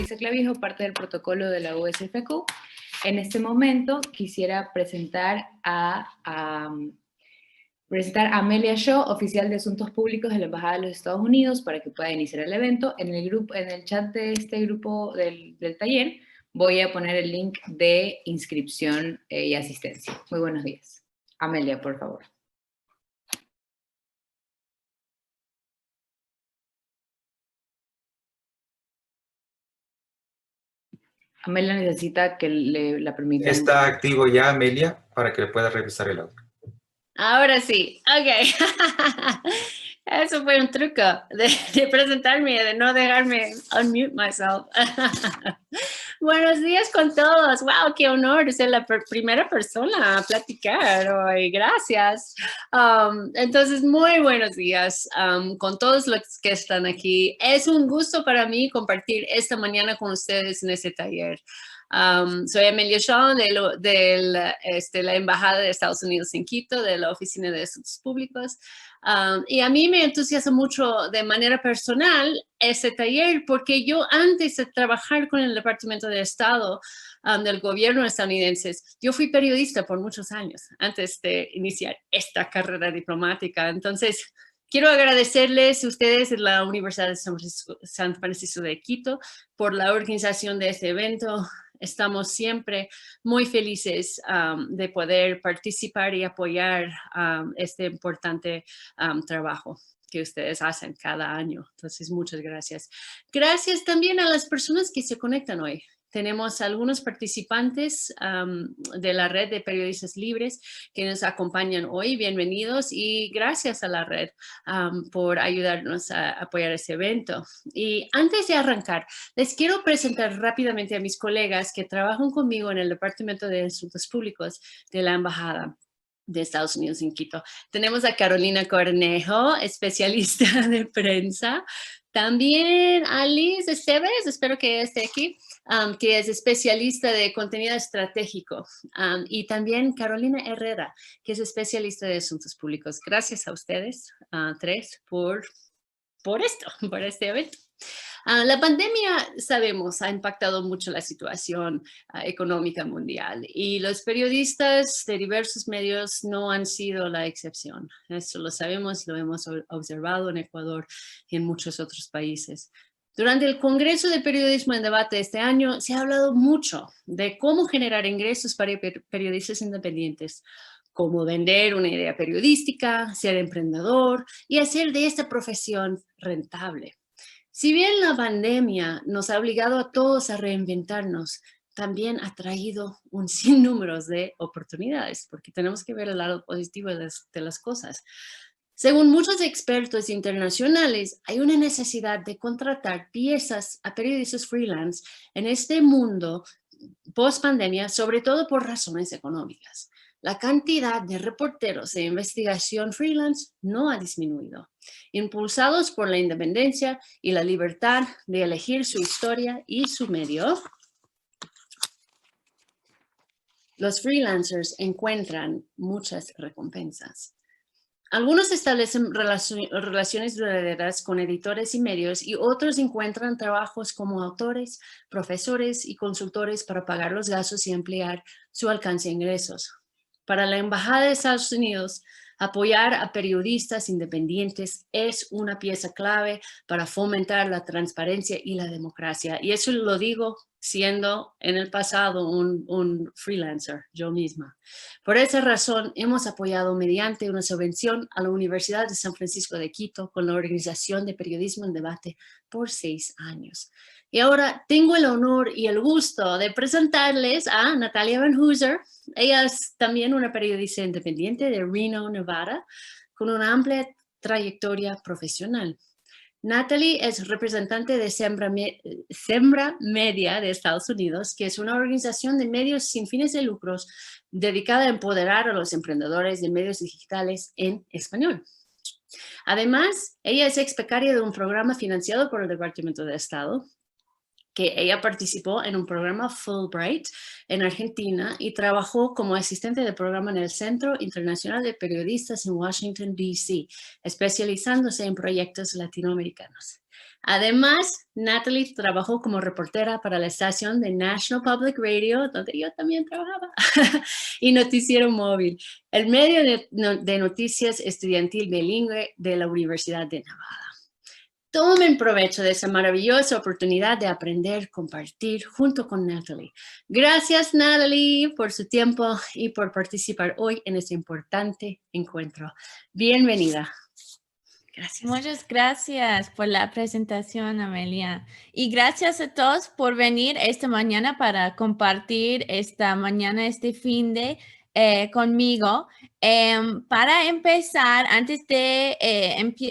Melissa Clavijo, parte del protocolo de la USFQ. En este momento quisiera presentar a Amelia Shaw, oficial de Asuntos Públicos de la Embajada de los Estados Unidos, para que pueda iniciar el evento. En el chat de este grupo del taller voy a poner el link de inscripción y asistencia. Muy buenos días. Amelia, por favor. Amelia necesita que la permitan. Está activo ya, Amelia, para que le pueda revisar el audio. Ahora sí, ok. Eso fue un truco de presentarme, de no dejarme unmute myself. Buenos días con todos. Wow, qué honor ser la primera persona a platicar hoy. Gracias. Entonces, muy buenos días con todos los que están aquí. Es un gusto para mí compartir esta mañana con ustedes en este taller. Soy Amelia Shaw de la Embajada de Estados Unidos en Quito, de la Oficina de Asuntos Públicos. Y a mí me entusiasma mucho de manera personal este taller porque yo antes de trabajar con el Departamento de Estado del gobierno estadounidense, yo fui periodista por muchos años antes de iniciar esta carrera diplomática. Entonces, quiero agradecerles a ustedes en la Universidad de San Francisco de Quito por la organización de este evento. Estamos siempre muy felices de poder participar y apoyar este importante trabajo que ustedes hacen cada año. Entonces, muchas gracias. Gracias también a las personas que se conectan hoy. Tenemos algunos participantes de la red de periodistas libres que nos acompañan hoy. Bienvenidos y gracias a la red por ayudarnos a apoyar este evento. Y antes de arrancar, les quiero presentar rápidamente a mis colegas que trabajan conmigo en el Departamento de Asuntos Públicos de la Embajada de Estados Unidos en Quito. Tenemos a Carolina Cornejo, especialista de prensa. También a Liz Esteves, espero que esté aquí, que es especialista de contenido estratégico. Y también Carolina Herrera, que es especialista de asuntos públicos. Gracias a ustedes, tres, por este evento. La pandemia, sabemos, ha impactado mucho la situación económica mundial y los periodistas de diversos medios no han sido la excepción. Eso lo sabemos, lo hemos observado en Ecuador y en muchos otros países. Durante el Congreso de Periodismo en Debate este año se ha hablado mucho de cómo generar ingresos para periodistas independientes, cómo vender una idea periodística, ser emprendedor y hacer de esta profesión rentable. Si bien la pandemia nos ha obligado a todos a reinventarnos, también ha traído un sinnúmero de oportunidades, porque tenemos que ver el lado positivo de las cosas. Según muchos expertos internacionales, hay una necesidad de contratar piezas a periodistas freelance en este mundo post-pandemia, sobre todo por razones económicas. La cantidad de reporteros de investigación freelance no ha disminuido. Impulsados por la independencia y la libertad de elegir su historia y su medio, los freelancers encuentran muchas recompensas. Algunos establecen relaciones duraderas con editores y medios y otros encuentran trabajos como autores, profesores y consultores para pagar los gastos y ampliar su alcance de ingresos. Para la Embajada de Estados Unidos, apoyar a periodistas independientes es una pieza clave para fomentar la transparencia y la democracia. Y eso lo digo siendo en el pasado un freelancer, yo misma. Por esa razón, hemos apoyado mediante una subvención a la Universidad de San Francisco de Quito con la Organización de Periodismo en Debate por 6 años. Y ahora tengo el honor y el gusto de presentarles a Natalia Van Hooser. Ella es también una periodista independiente de Reno, Nevada, con una amplia trayectoria profesional. Natalie es representante de Sembra Media de Estados Unidos, que es una organización de medios sin fines de lucros dedicada a empoderar a los emprendedores de medios digitales en español. Además, ella es ex becaria de un programa financiado por el Departamento de Estado, que ella participó en un programa Fulbright en Argentina y trabajó como asistente de programa en el Centro Internacional de Periodistas en Washington, D.C., especializándose en proyectos latinoamericanos. Además, Natalie trabajó como reportera para la estación de National Public Radio, donde yo también trabajaba, y Noticiero Móvil, el medio de noticias estudiantil bilingüe de la Universidad de Nevada. Tomen provecho de esa maravillosa oportunidad de aprender, compartir junto con Natalie. Gracias, Natalie, por su tiempo y por participar hoy en este importante encuentro. Bienvenida. Gracias. Muchas gracias por la presentación, Amelia. Y gracias a todos por venir esta mañana para compartir este fin de conmigo. Para empezar, antes de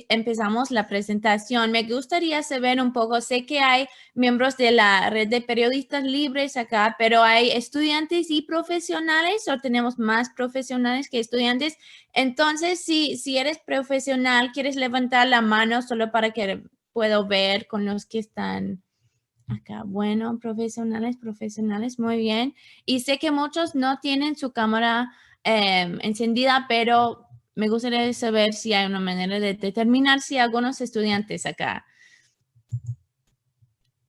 empezamos la presentación, me gustaría saber un poco, sé que hay miembros de la red de periodistas libres acá, pero hay estudiantes y profesionales, o tenemos más profesionales que estudiantes. Entonces, si eres profesional, quieres levantar la mano solo para que puedo ver con los que están acá. Bueno, profesionales, muy bien. Y sé que muchos no tienen su cámara encendida, pero me gustaría saber si hay una manera de determinar si algunos estudiantes acá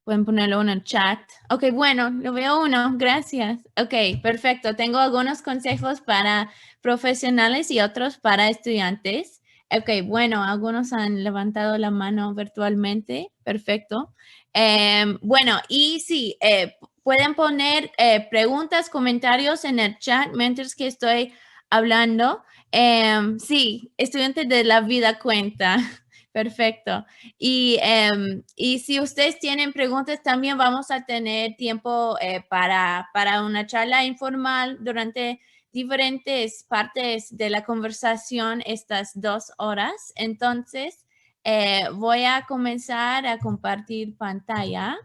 pueden ponerlo en el chat. Ok, bueno, lo veo uno, gracias. Ok, perfecto. Tengo algunos consejos para profesionales y otros para estudiantes. Ok, bueno, algunos han levantado la mano virtualmente. Perfecto. Bueno, y sí, pueden poner preguntas, comentarios en el chat mientras que estoy hablando. Sí, estudiantes de la vida cuenta. Perfecto. Y si ustedes tienen preguntas, también vamos a tener tiempo para una charla informal durante diferentes partes de la conversación estas 2 horas. Entonces, voy a comenzar a compartir pantalla.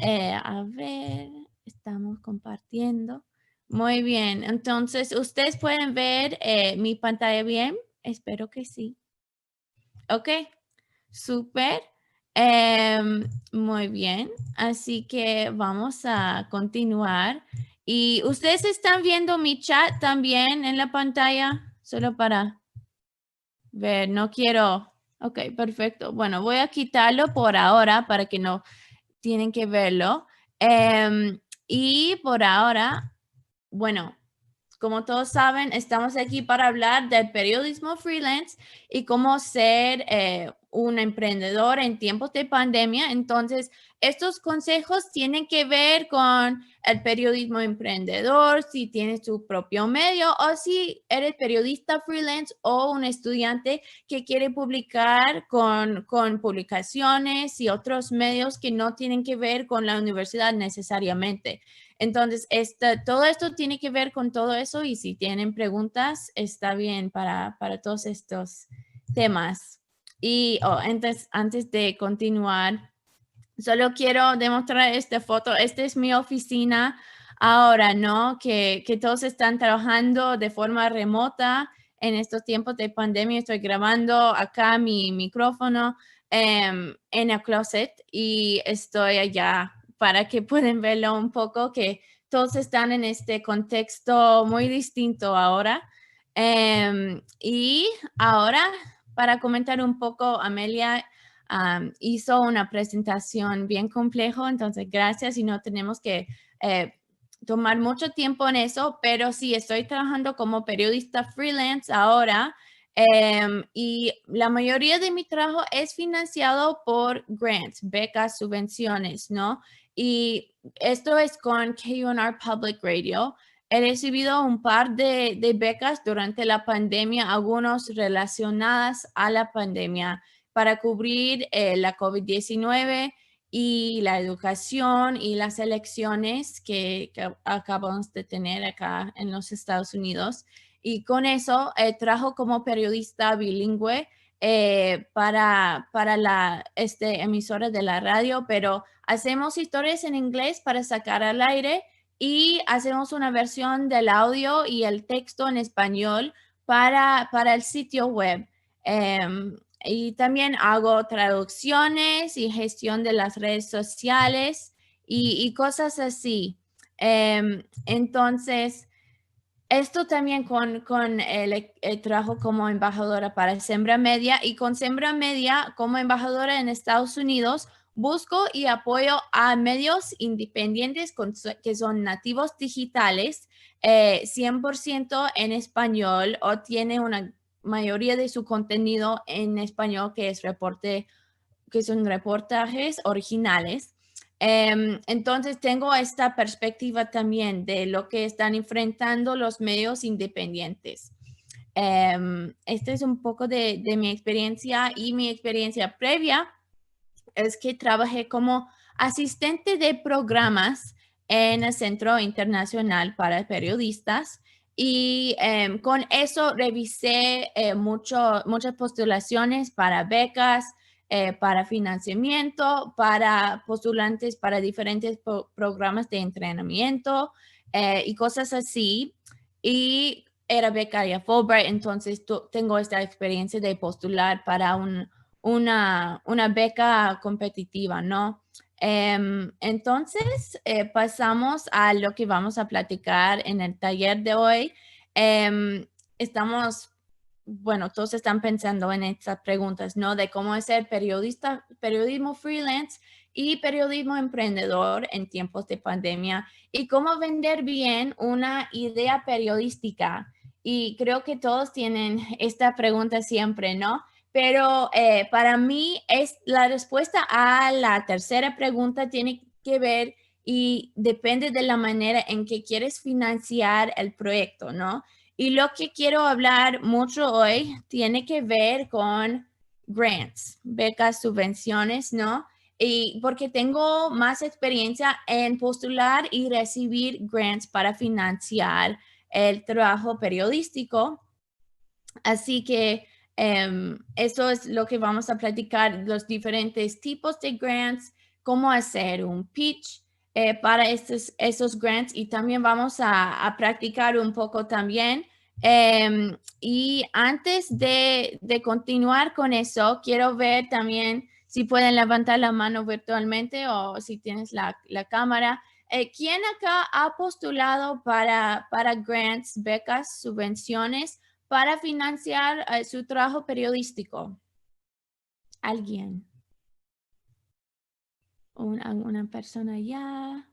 A ver, estamos compartiendo. Muy bien. Entonces, ¿ustedes pueden ver mi pantalla bien? Espero que sí. Ok. Súper. Muy bien. Así que vamos a continuar. Y ustedes están viendo mi chat también en la pantalla, solo para ver, no quiero. Ok, perfecto. Bueno, voy a quitarlo por ahora para que no tienen que verlo. Y por ahora, bueno, como todos saben, estamos aquí para hablar del periodismo freelance y cómo ser un emprendedor en tiempos de pandemia. Entonces, estos consejos tienen que ver con el periodismo emprendedor, si tienes tu propio medio o si eres periodista freelance o un estudiante que quiere publicar con publicaciones y otros medios que no tienen que ver con la universidad necesariamente. Entonces, todo esto tiene que ver con todo eso y si tienen preguntas, está bien para todos estos temas. Y entonces, antes de continuar, solo quiero demostrar esta foto. Esta es mi oficina ahora, ¿no? Que todos están trabajando de forma remota en estos tiempos de pandemia. Estoy grabando acá mi micrófono en el closet y estoy allá para que puedan verlo un poco, que todos están en este contexto muy distinto ahora. Y ahora, para comentar un poco, Amelia hizo una presentación bien compleja, entonces gracias y no tenemos que tomar mucho tiempo en eso, pero sí, estoy trabajando como periodista freelance ahora. Y la mayoría de mi trabajo es financiado por grants, becas, subvenciones, ¿no? Y esto es con KUNR Public Radio. He recibido un par de becas durante la pandemia, algunos relacionadas a la pandemia para cubrir la COVID-19 y la educación y las elecciones que acabamos de tener acá en los Estados Unidos. Y con eso trabajo como periodista bilingüe para la emisora de la radio, pero hacemos historias en inglés para sacar al aire y hacemos una versión del audio y el texto en español para el sitio web. Y también hago traducciones y gestión de las redes sociales y cosas así. Entonces, esto también con el trabajo como embajadora para Sembra Media, y con Sembra Media como embajadora en Estados Unidos, busco y apoyo a medios independientes que son nativos digitales, 100% en español, o tiene una mayoría de su contenido en español, que son reportajes originales. Entonces tengo esta perspectiva también de lo que están enfrentando los medios independientes. Este es un poco de mi experiencia, y mi experiencia previa es que trabajé como asistente de programas en el Centro Internacional para Periodistas, y con eso revisé muchas postulaciones para becas, para financiamiento, para postulantes para diferentes programas de entrenamiento y cosas así. Y era becaria Fulbright, entonces tengo esta experiencia de postular para una beca competitiva, ¿no? Entonces, pasamos a lo que vamos a platicar en el taller de hoy. Todos están pensando en estas preguntas, ¿no? De cómo ser periodismo freelance y periodismo emprendedor en tiempos de pandemia, y cómo vender bien una idea periodística. Y creo que todos tienen esta pregunta siempre, ¿no? Pero para mí la respuesta a la tercera pregunta tiene que ver y depende de la manera en que quieres financiar el proyecto, ¿no? Y lo que quiero hablar mucho hoy tiene que ver con grants, becas, subvenciones, ¿no? Y porque tengo más experiencia en postular y recibir grants para financiar el trabajo periodístico. Así que eso es lo que vamos a platicar, los diferentes tipos de grants, cómo hacer un pitch para esos grants, y también vamos a practicar un poco también. Y antes de continuar con eso, quiero ver también si pueden levantar la mano virtualmente, o si tienes la cámara. ¿Quién acá ha postulado para grants, becas, subvenciones para financiar su trabajo periodístico? ¿Alguien? ¿Una persona ya?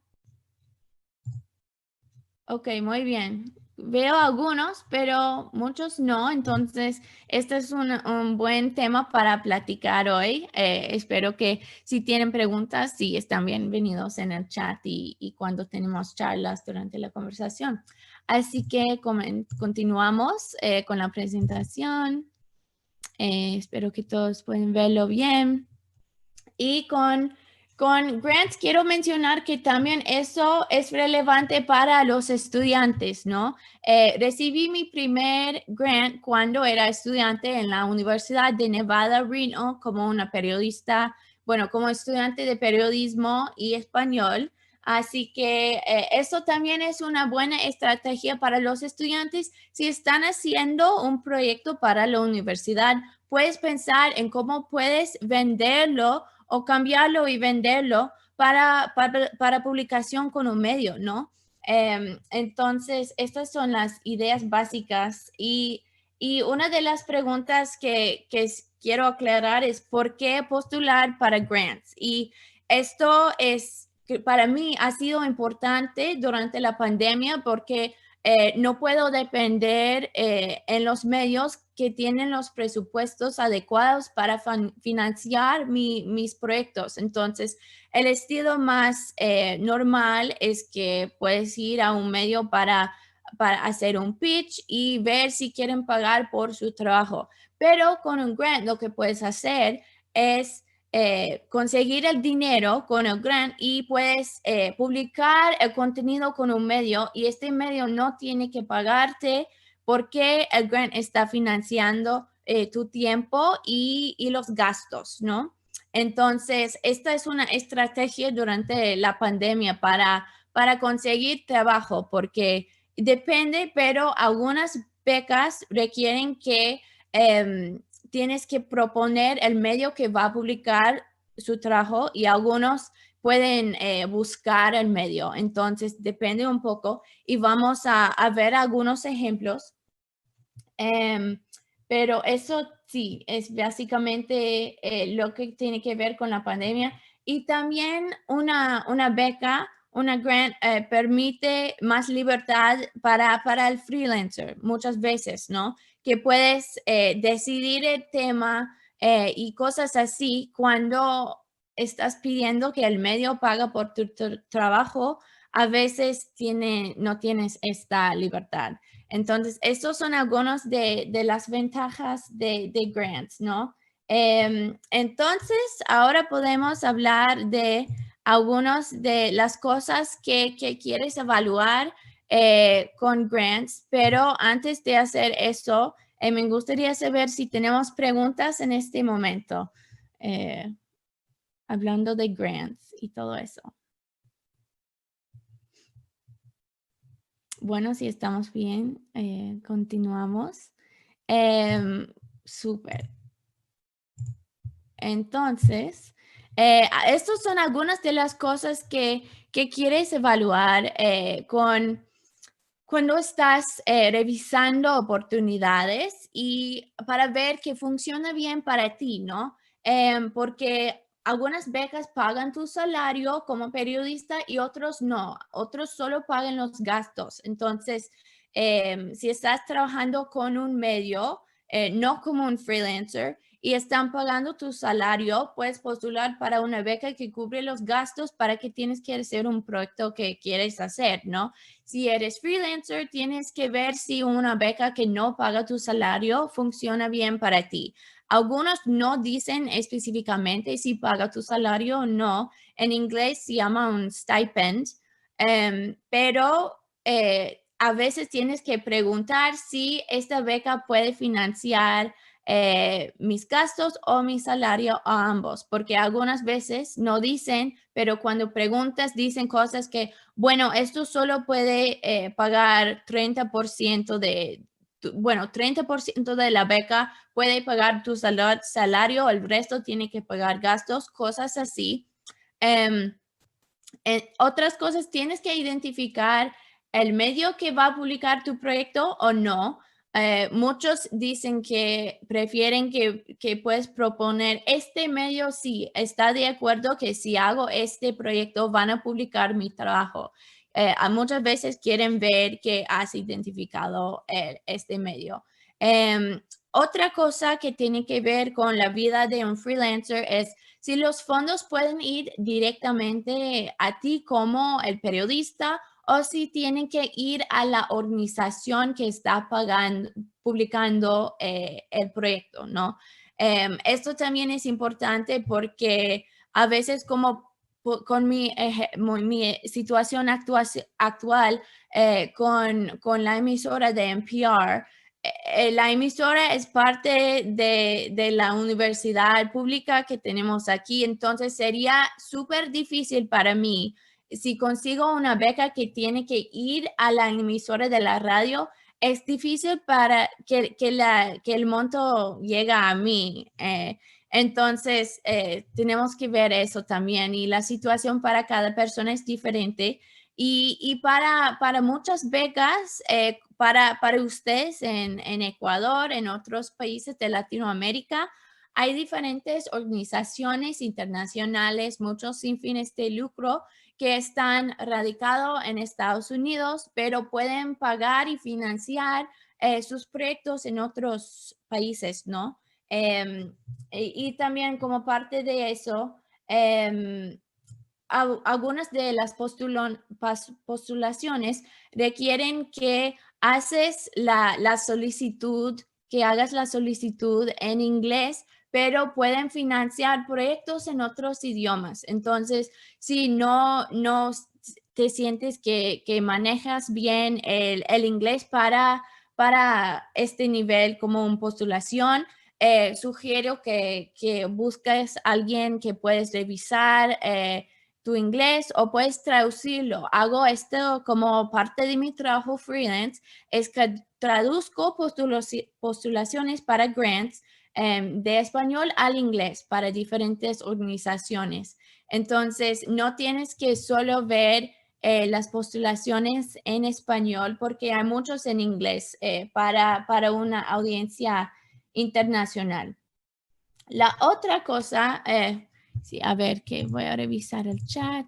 Ok, muy bien. Veo algunos, pero muchos no. Entonces, este es un buen tema para platicar hoy. Espero que si tienen preguntas, sí, están bienvenidos en el chat y cuando tenemos charlas durante la conversación. Así que continuamos con la presentación. Espero que todos pueden verlo bien. Y con grants quiero mencionar que también eso es relevante para los estudiantes, ¿no? Recibí mi primer grant cuando era estudiante en la Universidad de Nevada, Reno, como una periodista, como estudiante de periodismo y español. Así que eso también es una buena estrategia para los estudiantes. Si están haciendo un proyecto para la universidad, puedes pensar en cómo puedes venderlo o cambiarlo y venderlo para publicación con un medio, ¿no? Entonces, estas son las ideas básicas, y una de las preguntas que quiero aclarar es ¿por qué postular para grants? Y esto que para mí ha sido importante durante la pandemia, porque no puedo depender en los medios que tienen los presupuestos adecuados para financiar mis proyectos. Entonces, el estilo más normal es que puedes ir a un medio para hacer un pitch y ver si quieren pagar por su trabajo. Pero con un grant lo que puedes hacer es conseguir el dinero con el grant, y puedes publicar el contenido con un medio, y este medio no tiene que pagarte porque el grant está financiando tu tiempo y los gastos, ¿no? Entonces, esta es una estrategia durante la pandemia para conseguir trabajo, porque depende, pero algunas becas requieren que tienes que proponer el medio que va a publicar su trabajo, y algunos pueden buscar el medio. Entonces, depende un poco y vamos a ver algunos ejemplos. Pero eso sí, es básicamente lo que tiene que ver con la pandemia. Y también una beca, una grant, permite más libertad para el freelancer muchas veces, ¿no? Que puedes decidir el tema y cosas así cuando estás pidiendo que el medio paga por tu trabajo. A veces no tienes esta libertad. Entonces, estos son algunos de las ventajas de grants, ¿no? Entonces, ahora podemos hablar de algunas de las cosas que quieres evaluar con grants, pero antes de hacer eso, me gustaría saber si tenemos preguntas en este momento, hablando de grants y todo eso. Bueno, si estamos bien, continuamos. Súper. Entonces, estas son algunas de las cosas que quieres evaluar cuando estás revisando oportunidades y para ver que funciona bien para ti, ¿no? Porque algunas becas pagan tu salario como periodista y otros no. Otros solo pagan los gastos. Entonces, si estás trabajando con un medio, no como un freelancer, y están pagando tu salario, puedes postular para una beca que cubre los gastos para que tienes que hacer un proyecto que quieres hacer, ¿no? Si eres freelancer, tienes que ver si una beca que no paga tu salario funciona bien para ti. Algunos no dicen específicamente si paga tu salario o no. En inglés se llama un stipend, pero a veces tienes que preguntar si esta beca puede financiar mis gastos o mi salario a ambos, porque algunas veces no dicen, pero cuando preguntas dicen cosas que, bueno, esto solo puede pagar 30% de 30% de la beca puede pagar tu salario, el resto tiene que pagar gastos, cosas así. Otras cosas, tienes que identificar el medio que va a publicar tu proyecto o no. Muchos dicen que prefieren que puedes proponer este medio si está de acuerdo que si hago este proyecto van a publicar mi trabajo. Muchas veces quieren ver que has identificado este medio. Otra cosa que tiene que ver con la vida de un freelancer es si los fondos pueden ir directamente a ti como el periodista o si tienen que ir a la organización que está publicando el proyecto, ¿no? Esto también es importante porque a veces con mi situación actual con la emisora de NPR, la emisora es parte de la universidad pública que tenemos aquí, entonces sería súper difícil para mí si consigo una beca que tiene que ir a la emisora de la radio. Es difícil para que el monto llegue a mí. Entonces, tenemos que ver eso también y la situación para cada persona es diferente. Y para muchas becas, para ustedes en Ecuador, en otros países de Latinoamérica, hay diferentes organizaciones internacionales, muchos sin fines de lucro, que están radicados en Estados Unidos, pero pueden pagar y financiar sus proyectos en otros países, ¿no? Y también como parte de eso, algunas de las postulaciones requieren que hagas la solicitud en inglés, pero pueden financiar proyectos en otros idiomas. Entonces, si no te sientes que manejas bien el inglés para este nivel como una postulación, sugiero que busques a alguien que puedes revisar tu inglés o puedes traducirlo. Hago esto como parte de mi trabajo freelance, es que traduzco postulaciones para grants de español al inglés para diferentes organizaciones. Entonces, no tienes que solo ver las postulaciones en español porque hay muchos en inglés para una audiencia internacional. La otra cosa, sí, a ver, que voy a revisar el chat.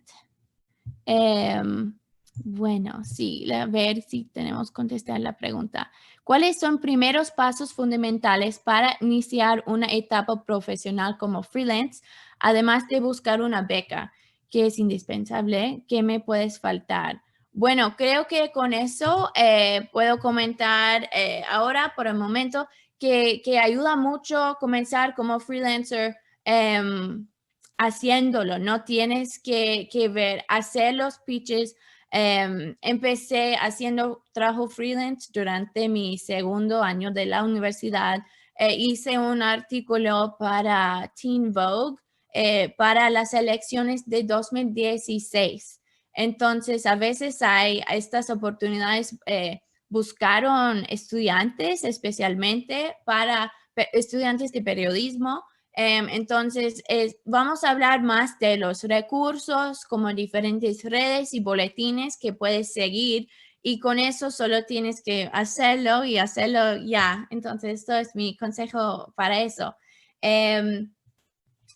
Bueno, sí, a ver si tenemos que contestar la pregunta. ¿Cuáles son primeros pasos fundamentales para iniciar una etapa profesional como freelance, además de buscar una beca, que es indispensable? ¿Qué me puedes faltar? Bueno, creo que con eso puedo comentar ahora por el momento que ayuda mucho comenzar como freelancer haciéndolo, no tienes que hacer los pitches. Empecé haciendo trabajo freelance durante mi segundo año de la universidad. Hice un artículo para Teen Vogue para las elecciones de 2016. Entonces, a veces hay estas oportunidades. Buscaron estudiantes, especialmente para estudiantes de periodismo. Entonces, vamos a hablar más de los recursos, como diferentes redes y boletines que puedes seguir, y con eso solo tienes que hacerlo y hacerlo ya. Entonces, esto es mi consejo para eso.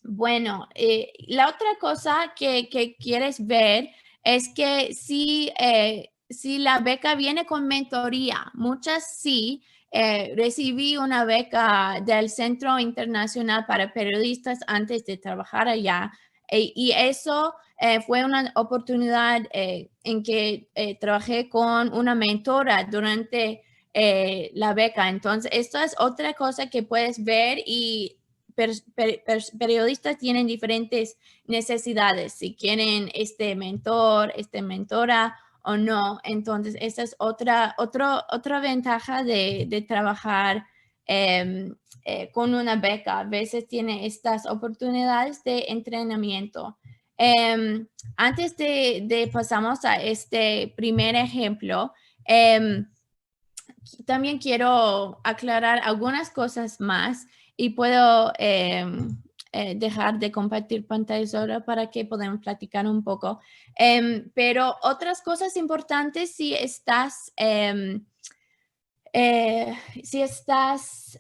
Bueno, la otra cosa que quieres ver es que si la beca viene con mentoría, muchas sí. Recibí una beca del Centro Internacional para Periodistas antes de trabajar allá, y eso fue una oportunidad en que trabajé con una mentora durante la beca. Entonces, esto es otra cosa que puedes ver, y periodistas tienen diferentes necesidades, si quieren este mentor, mentora o no. Entonces, esa es otra ventaja de trabajar con una beca. A veces tiene estas oportunidades de entrenamiento. Antes de pasamos a este primer ejemplo, también quiero aclarar algunas cosas más, y puedo dejar de compartir pantallas ahora para que podamos platicar un poco. Pero otras cosas importantes si estás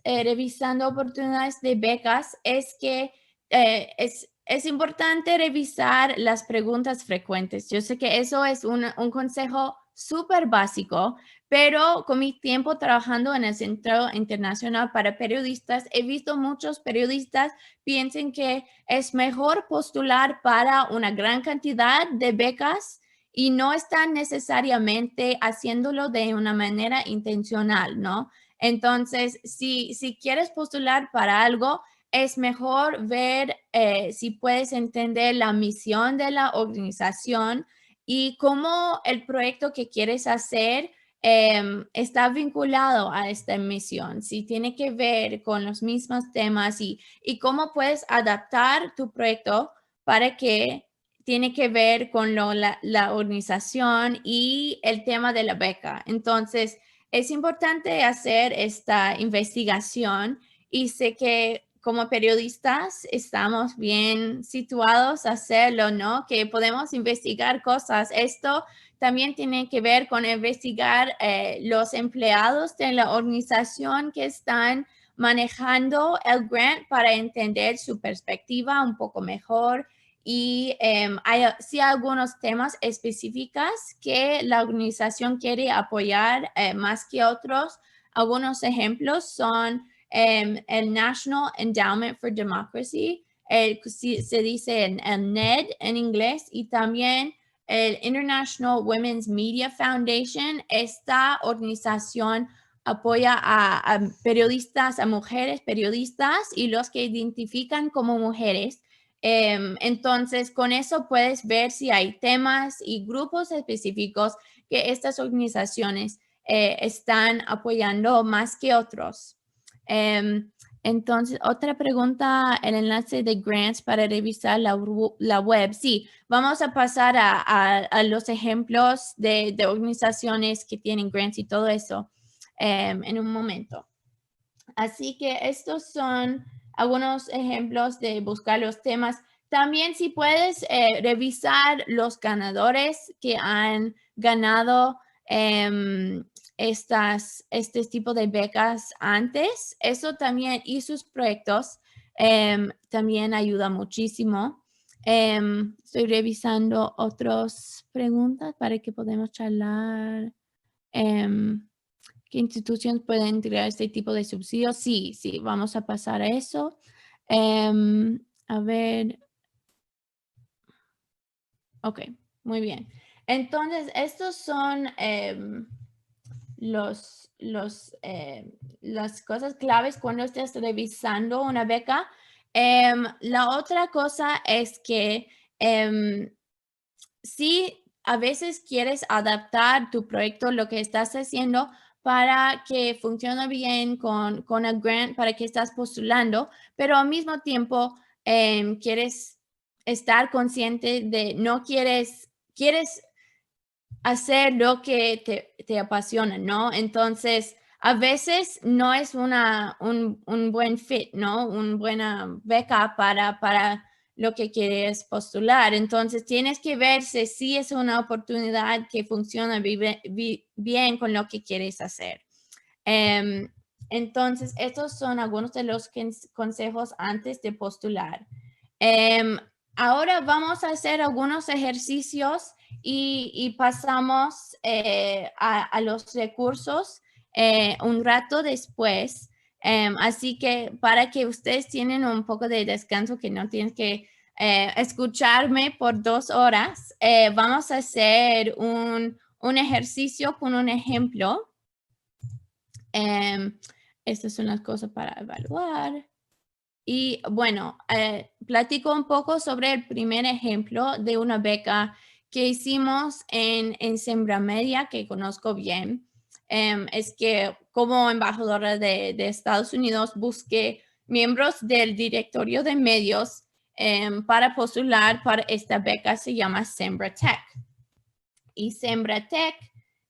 revisando oportunidades de becas es que es importante revisar las preguntas frecuentes. Yo sé que eso es un consejo súper básico, pero con mi tiempo trabajando en el Centro Internacional para Periodistas, he visto muchos periodistas piensen que es mejor postular para una gran cantidad de becas y no están necesariamente haciéndolo de una manera intencional, ¿no? Entonces, si quieres postular para algo, es mejor ver si puedes entender la misión de la organización y cómo el proyecto que quieres hacer está vinculado a esta misión, si tiene que ver con los mismos temas y cómo puedes adaptar tu proyecto para que tiene que ver con la organización y el tema de la beca. Entonces, es importante hacer esta investigación, y sé que como periodistas estamos bien situados a hacerlo, ¿no? Que podemos investigar cosas. Esto también tiene que ver con investigar los empleados de la organización que están manejando el grant para entender su perspectiva un poco mejor. Y hay sí algunos temas específicos que la organización quiere apoyar más que otros. Algunos ejemplos son el National Endowment for Democracy, se dice el NED en inglés, y también el International Women's Media Foundation. Esta organización apoya a periodistas, a mujeres periodistas y los que identifican como mujeres. Entonces, con eso puedes ver si hay temas y grupos específicos que estas organizaciones están apoyando más que otros. Entonces, otra pregunta, el enlace de grants para revisar la web. Sí, vamos a pasar a los ejemplos de organizaciones que tienen grants y todo eso en un momento. Así que estos son algunos ejemplos de buscar los temas también si puedes revisar los ganadores que han ganado este tipo de becas antes, eso también y sus proyectos también ayuda muchísimo. Estoy revisando otras preguntas para que podamos charlar. ¿Qué instituciones pueden integrar este tipo de subsidios? Sí, vamos a pasar a eso. A ver. Ok, muy bien. Entonces, estos son las cosas claves cuando estés revisando una beca. La otra cosa es que si a veces quieres adaptar tu proyecto, lo que estás haciendo para que funcione bien con el grant para que estás postulando, pero al mismo tiempo quieres estar consciente de no quieres hacer lo que te apasiona, ¿no? Entonces, a veces no es un buen fit, ¿no? Una buena beca para lo que quieres postular. Entonces, tienes que ver si sí es una oportunidad que funciona bien con lo que quieres hacer. Entonces, estos son algunos de los consejos antes de postular. Ahora vamos a hacer algunos ejercicios y pasamos a los recursos un rato después. Así que para que ustedes tienen un poco de descanso, que no tienen que escucharme por 2 horas, vamos a hacer un ejercicio con un ejemplo. Estas son las cosas para evaluar. Y bueno, platico un poco sobre el primer ejemplo de una beca que hicimos en Sembra Media, que conozco bien. Es que como embajadora de Estados Unidos busqué miembros del directorio de medios para postular para esta beca. Se llama Sembra Tech. Y Sembra Tech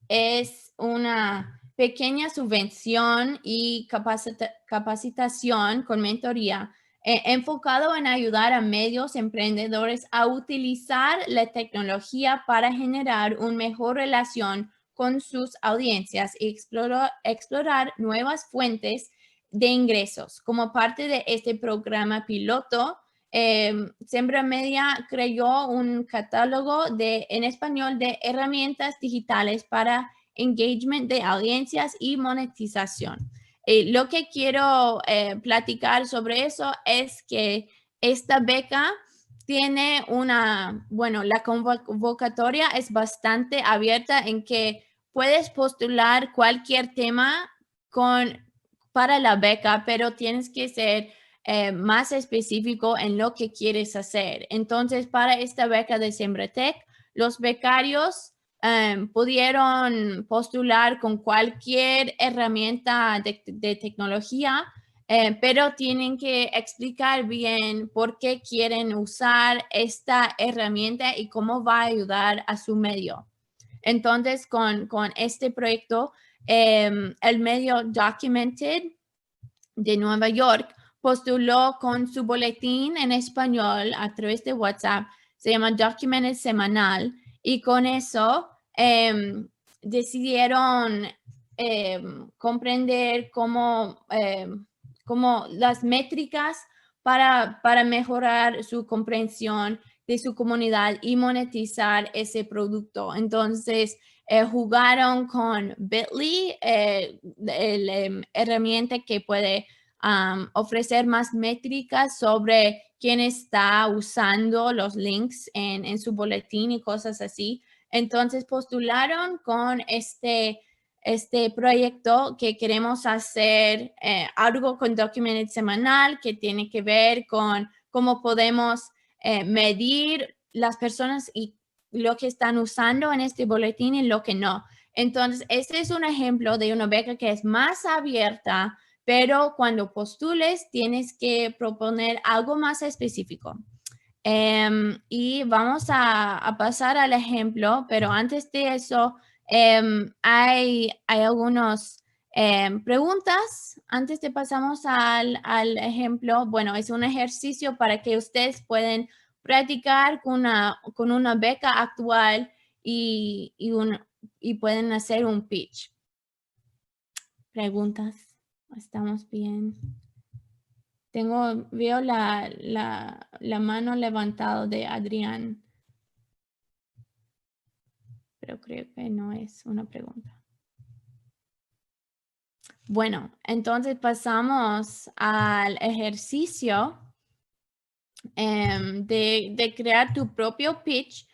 es una pequeña subvención y capacitación con mentoría enfocado en ayudar a medios emprendedores a utilizar la tecnología para generar una mejor relación con sus audiencias y explorar nuevas fuentes de ingresos. Como parte de este programa piloto, Sembra Media creó un catálogo en español de herramientas digitales para engagement de audiencias y monetización. Lo que quiero platicar sobre eso es que esta beca tiene la convocatoria es bastante abierta en que puedes postular cualquier tema para la beca, pero tienes que ser más específico en lo que quieres hacer. Entonces, para esta beca de Sembratech, los becarios pudieron postular con cualquier herramienta de tecnología, pero tienen que explicar bien por qué quieren usar esta herramienta y cómo va a ayudar a su medio. Entonces, con este proyecto, el medio Documented de Nueva York postuló con su boletín en español a través de WhatsApp. Se llama Documented Semanal. Y con eso decidieron comprender cómo las métricas para mejorar su comprensión de su comunidad y monetizar ese producto. Entonces, jugaron con Bitly, la herramienta que puede ofrecer más métricas sobre quién está usando los links en su boletín y cosas así. Entonces postularon con este proyecto que queremos hacer algo con Documented Semanal que tiene que ver con cómo podemos medir las personas y lo que están usando en este boletín y lo que no. Entonces, este es un ejemplo de una beca que es más abierta, pero cuando postules tienes que proponer algo más específico. Y vamos a pasar al ejemplo, pero antes de eso, hay algunas preguntas. Antes de pasamos al ejemplo, bueno, es un ejercicio para que ustedes puedan practicar con una beca actual y pueden hacer un pitch. ¿Preguntas? ¿Estamos bien? Veo la mano levantada de Adrián, pero creo que no es una pregunta. Bueno, entonces pasamos al ejercicio de crear tu propio pitch.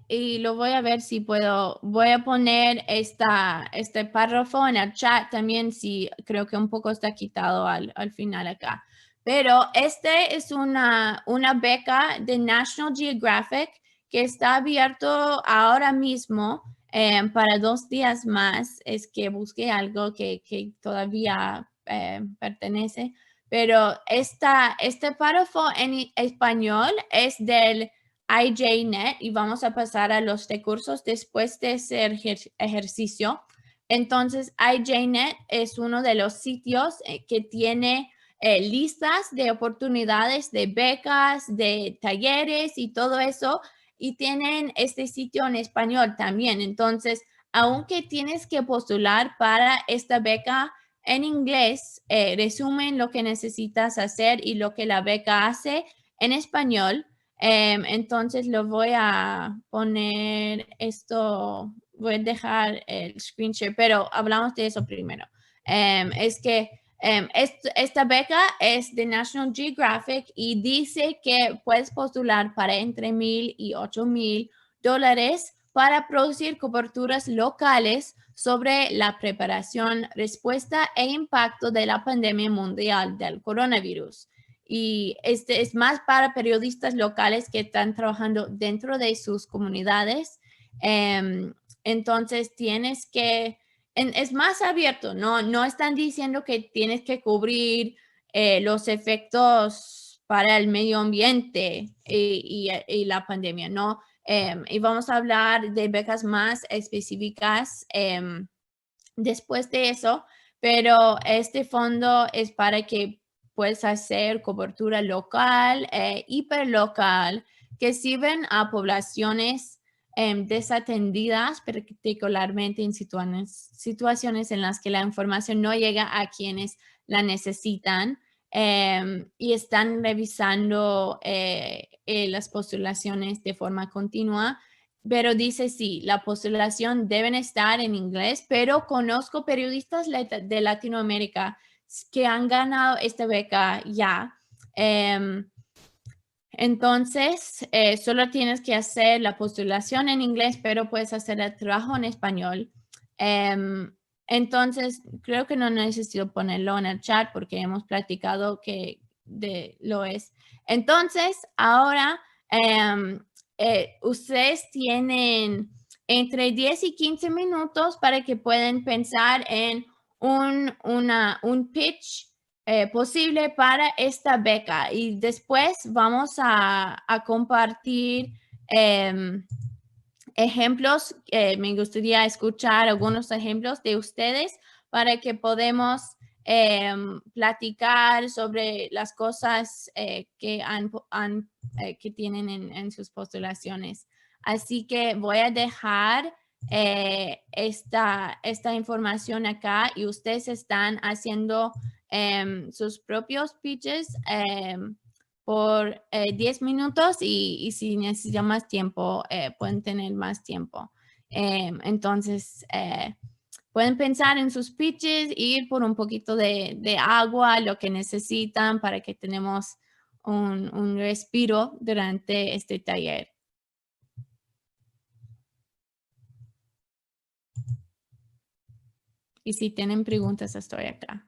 Y lo voy a ver si puedo, voy a poner este párrafo en el chat también, si creo que un poco está quitado al final acá. Pero es una beca de National Geographic que está abierto ahora mismo para 2 días más. Es que busqué algo que todavía pertenece. Pero este párrafo en español es del IJNet y vamos a pasar a los recursos después de ese ejercicio. Entonces, IJNet es uno de los sitios que tiene listas de oportunidades de becas, de talleres y todo eso. Y tienen este sitio en español también. Entonces, aunque tienes que postular para esta beca en inglés, resumen lo que necesitas hacer y lo que la beca hace en español. Entonces lo voy a poner esto, voy a dejar el screen share, pero hablamos de eso primero. Esta beca es de National Geographic y dice que puedes postular para entre $1,000 y $8,000 para producir coberturas locales sobre la preparación, respuesta e impacto de la pandemia mundial del coronavirus. Y este es más para periodistas locales que están trabajando dentro de sus comunidades. Entonces tienes que, es más abierto, no están diciendo que tienes que cubrir los efectos para el medio ambiente y la pandemia, no. Y vamos a hablar de becas más específicas después de eso, pero este fondo es para que puedas hacer cobertura local, hiperlocal, que sirven a poblaciones desatendidas, particularmente en situaciones en las que la información no llega a quienes la necesitan. Y están revisando las postulaciones de forma continua, pero dice sí, la postulación deben estar en inglés, pero conozco periodistas de Latinoamérica que han ganado esta beca ya. Entonces, solo tienes que hacer la postulación en inglés, pero puedes hacer el trabajo en español. Entonces, creo que no necesito ponerlo en el chat porque hemos platicado que lo es. Entonces, ahora ustedes tienen entre 10 y 15 minutos para que puedan pensar en un pitch posible para esta beca. Y después vamos a compartir ejemplos. Me gustaría escuchar algunos ejemplos de ustedes para que podamos platicar sobre las cosas que que tienen en sus postulaciones. Así que voy a dejar esta información acá y ustedes están haciendo sus propios pitches por 10 minutos y si necesitan más tiempo, pueden tener más tiempo. Entonces, pueden pensar en sus pitches, ir por un poquito de agua, lo que necesitan para que tenemos un respiro durante este taller. Y si tienen preguntas, estoy acá.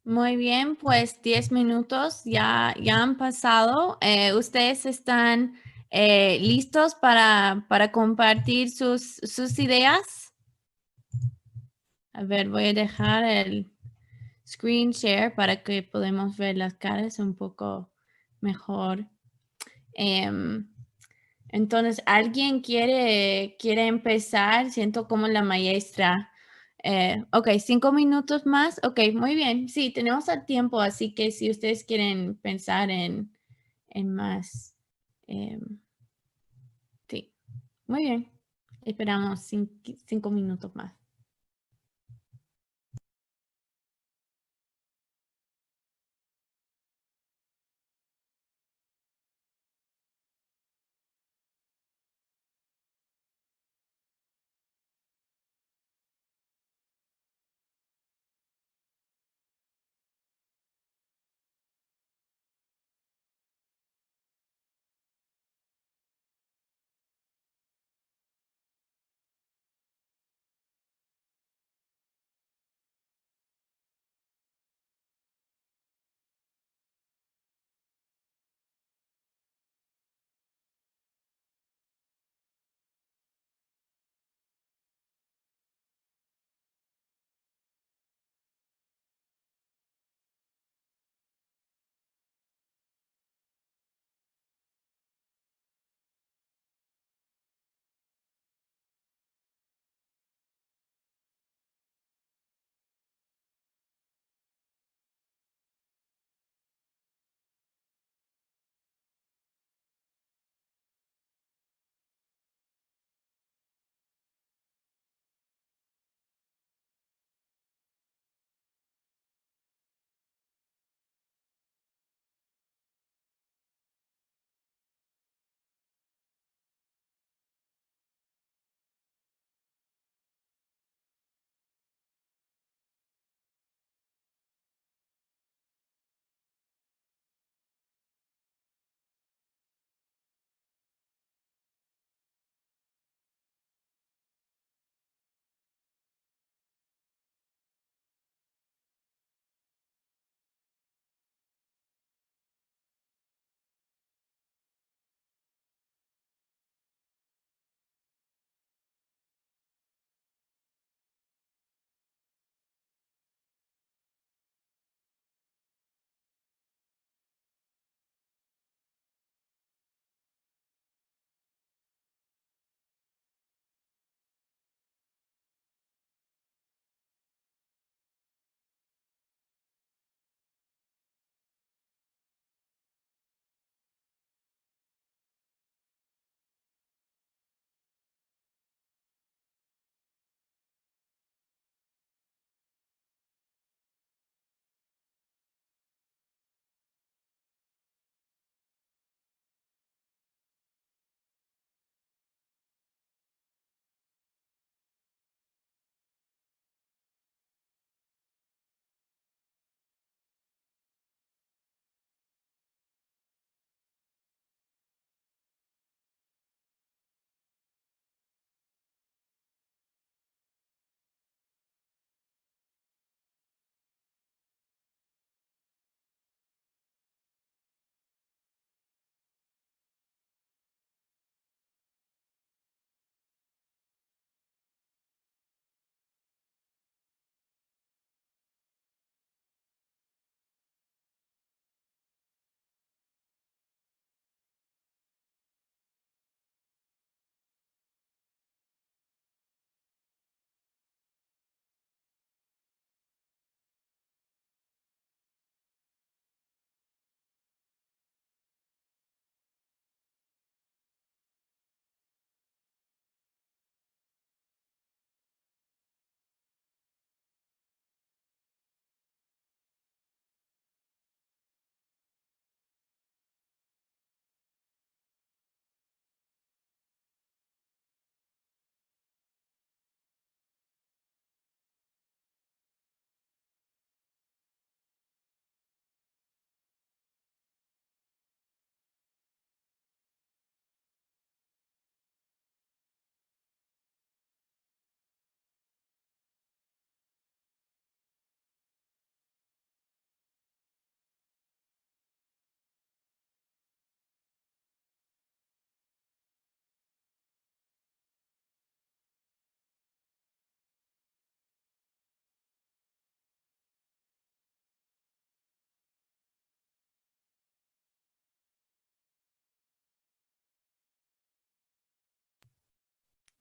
Muy bien, pues 10 minutos ya han pasado. ¿Ustedes están listos para compartir sus ideas? A ver, voy a dejar el screen share para que podamos ver las caras un poco mejor. Entonces, ¿alguien quiere empezar? Siento como la maestra. Ok, 5 minutos más. Ok, muy bien. Sí, tenemos el tiempo, así que si ustedes quieren pensar en más. Sí, muy bien. Esperamos 5 minutos más.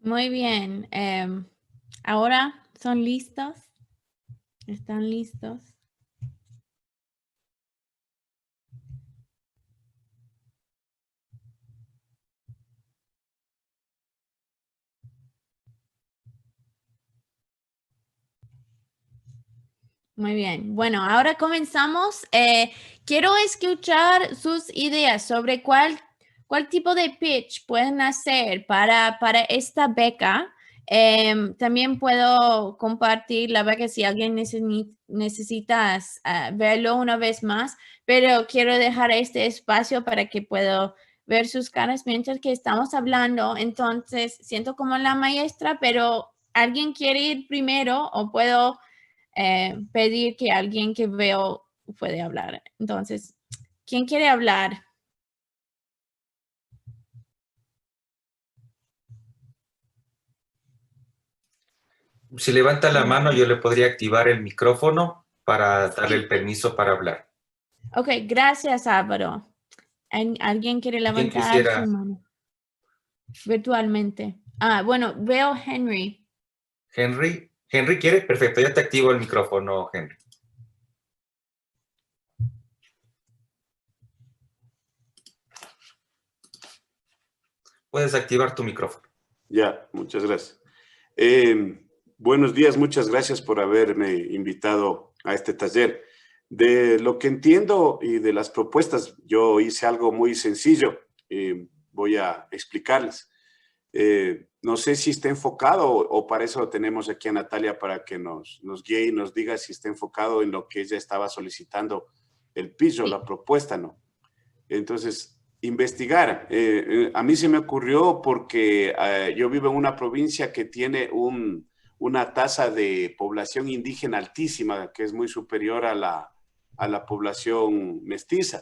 Muy bien. Ahora, ¿son listos? ¿Están listos? Muy bien. Bueno, ahora comenzamos. Quiero escuchar sus ideas sobre cuál tipo de pitch pueden hacer para esta beca. También puedo compartir la beca si alguien necesitas verlo una vez más, pero quiero dejar este espacio para que puedo ver sus caras mientras que estamos hablando. Entonces, siento como la maestra, pero ¿alguien quiere ir primero o puedo pedir que alguien que veo puede hablar? Entonces, ¿quién quiere hablar? Si levanta la mano, yo le podría activar el micrófono para darle el permiso para hablar. Ok, gracias, Álvaro. ¿Alguien quiere ¿Quién levantar quisiera? su mano? Virtualmente. Bueno, veo Henry. Henry. ¿Henry quiere? Perfecto, ya te activo el micrófono, Henry. Puedes activar tu micrófono. Ya, muchas gracias. Buenos días, muchas gracias por haberme invitado a este taller. De lo que entiendo y de las propuestas, yo hice algo muy sencillo. Voy a explicarles. No sé si está enfocado o para eso tenemos aquí a Natalia para que nos guíe y nos diga si está enfocado en lo que ella estaba solicitando el piso, la propuesta, ¿no? Entonces, investigar. A mí se me ocurrió porque yo vivo en una provincia que tiene una tasa de población indígena altísima, que es muy superior a la población mestiza.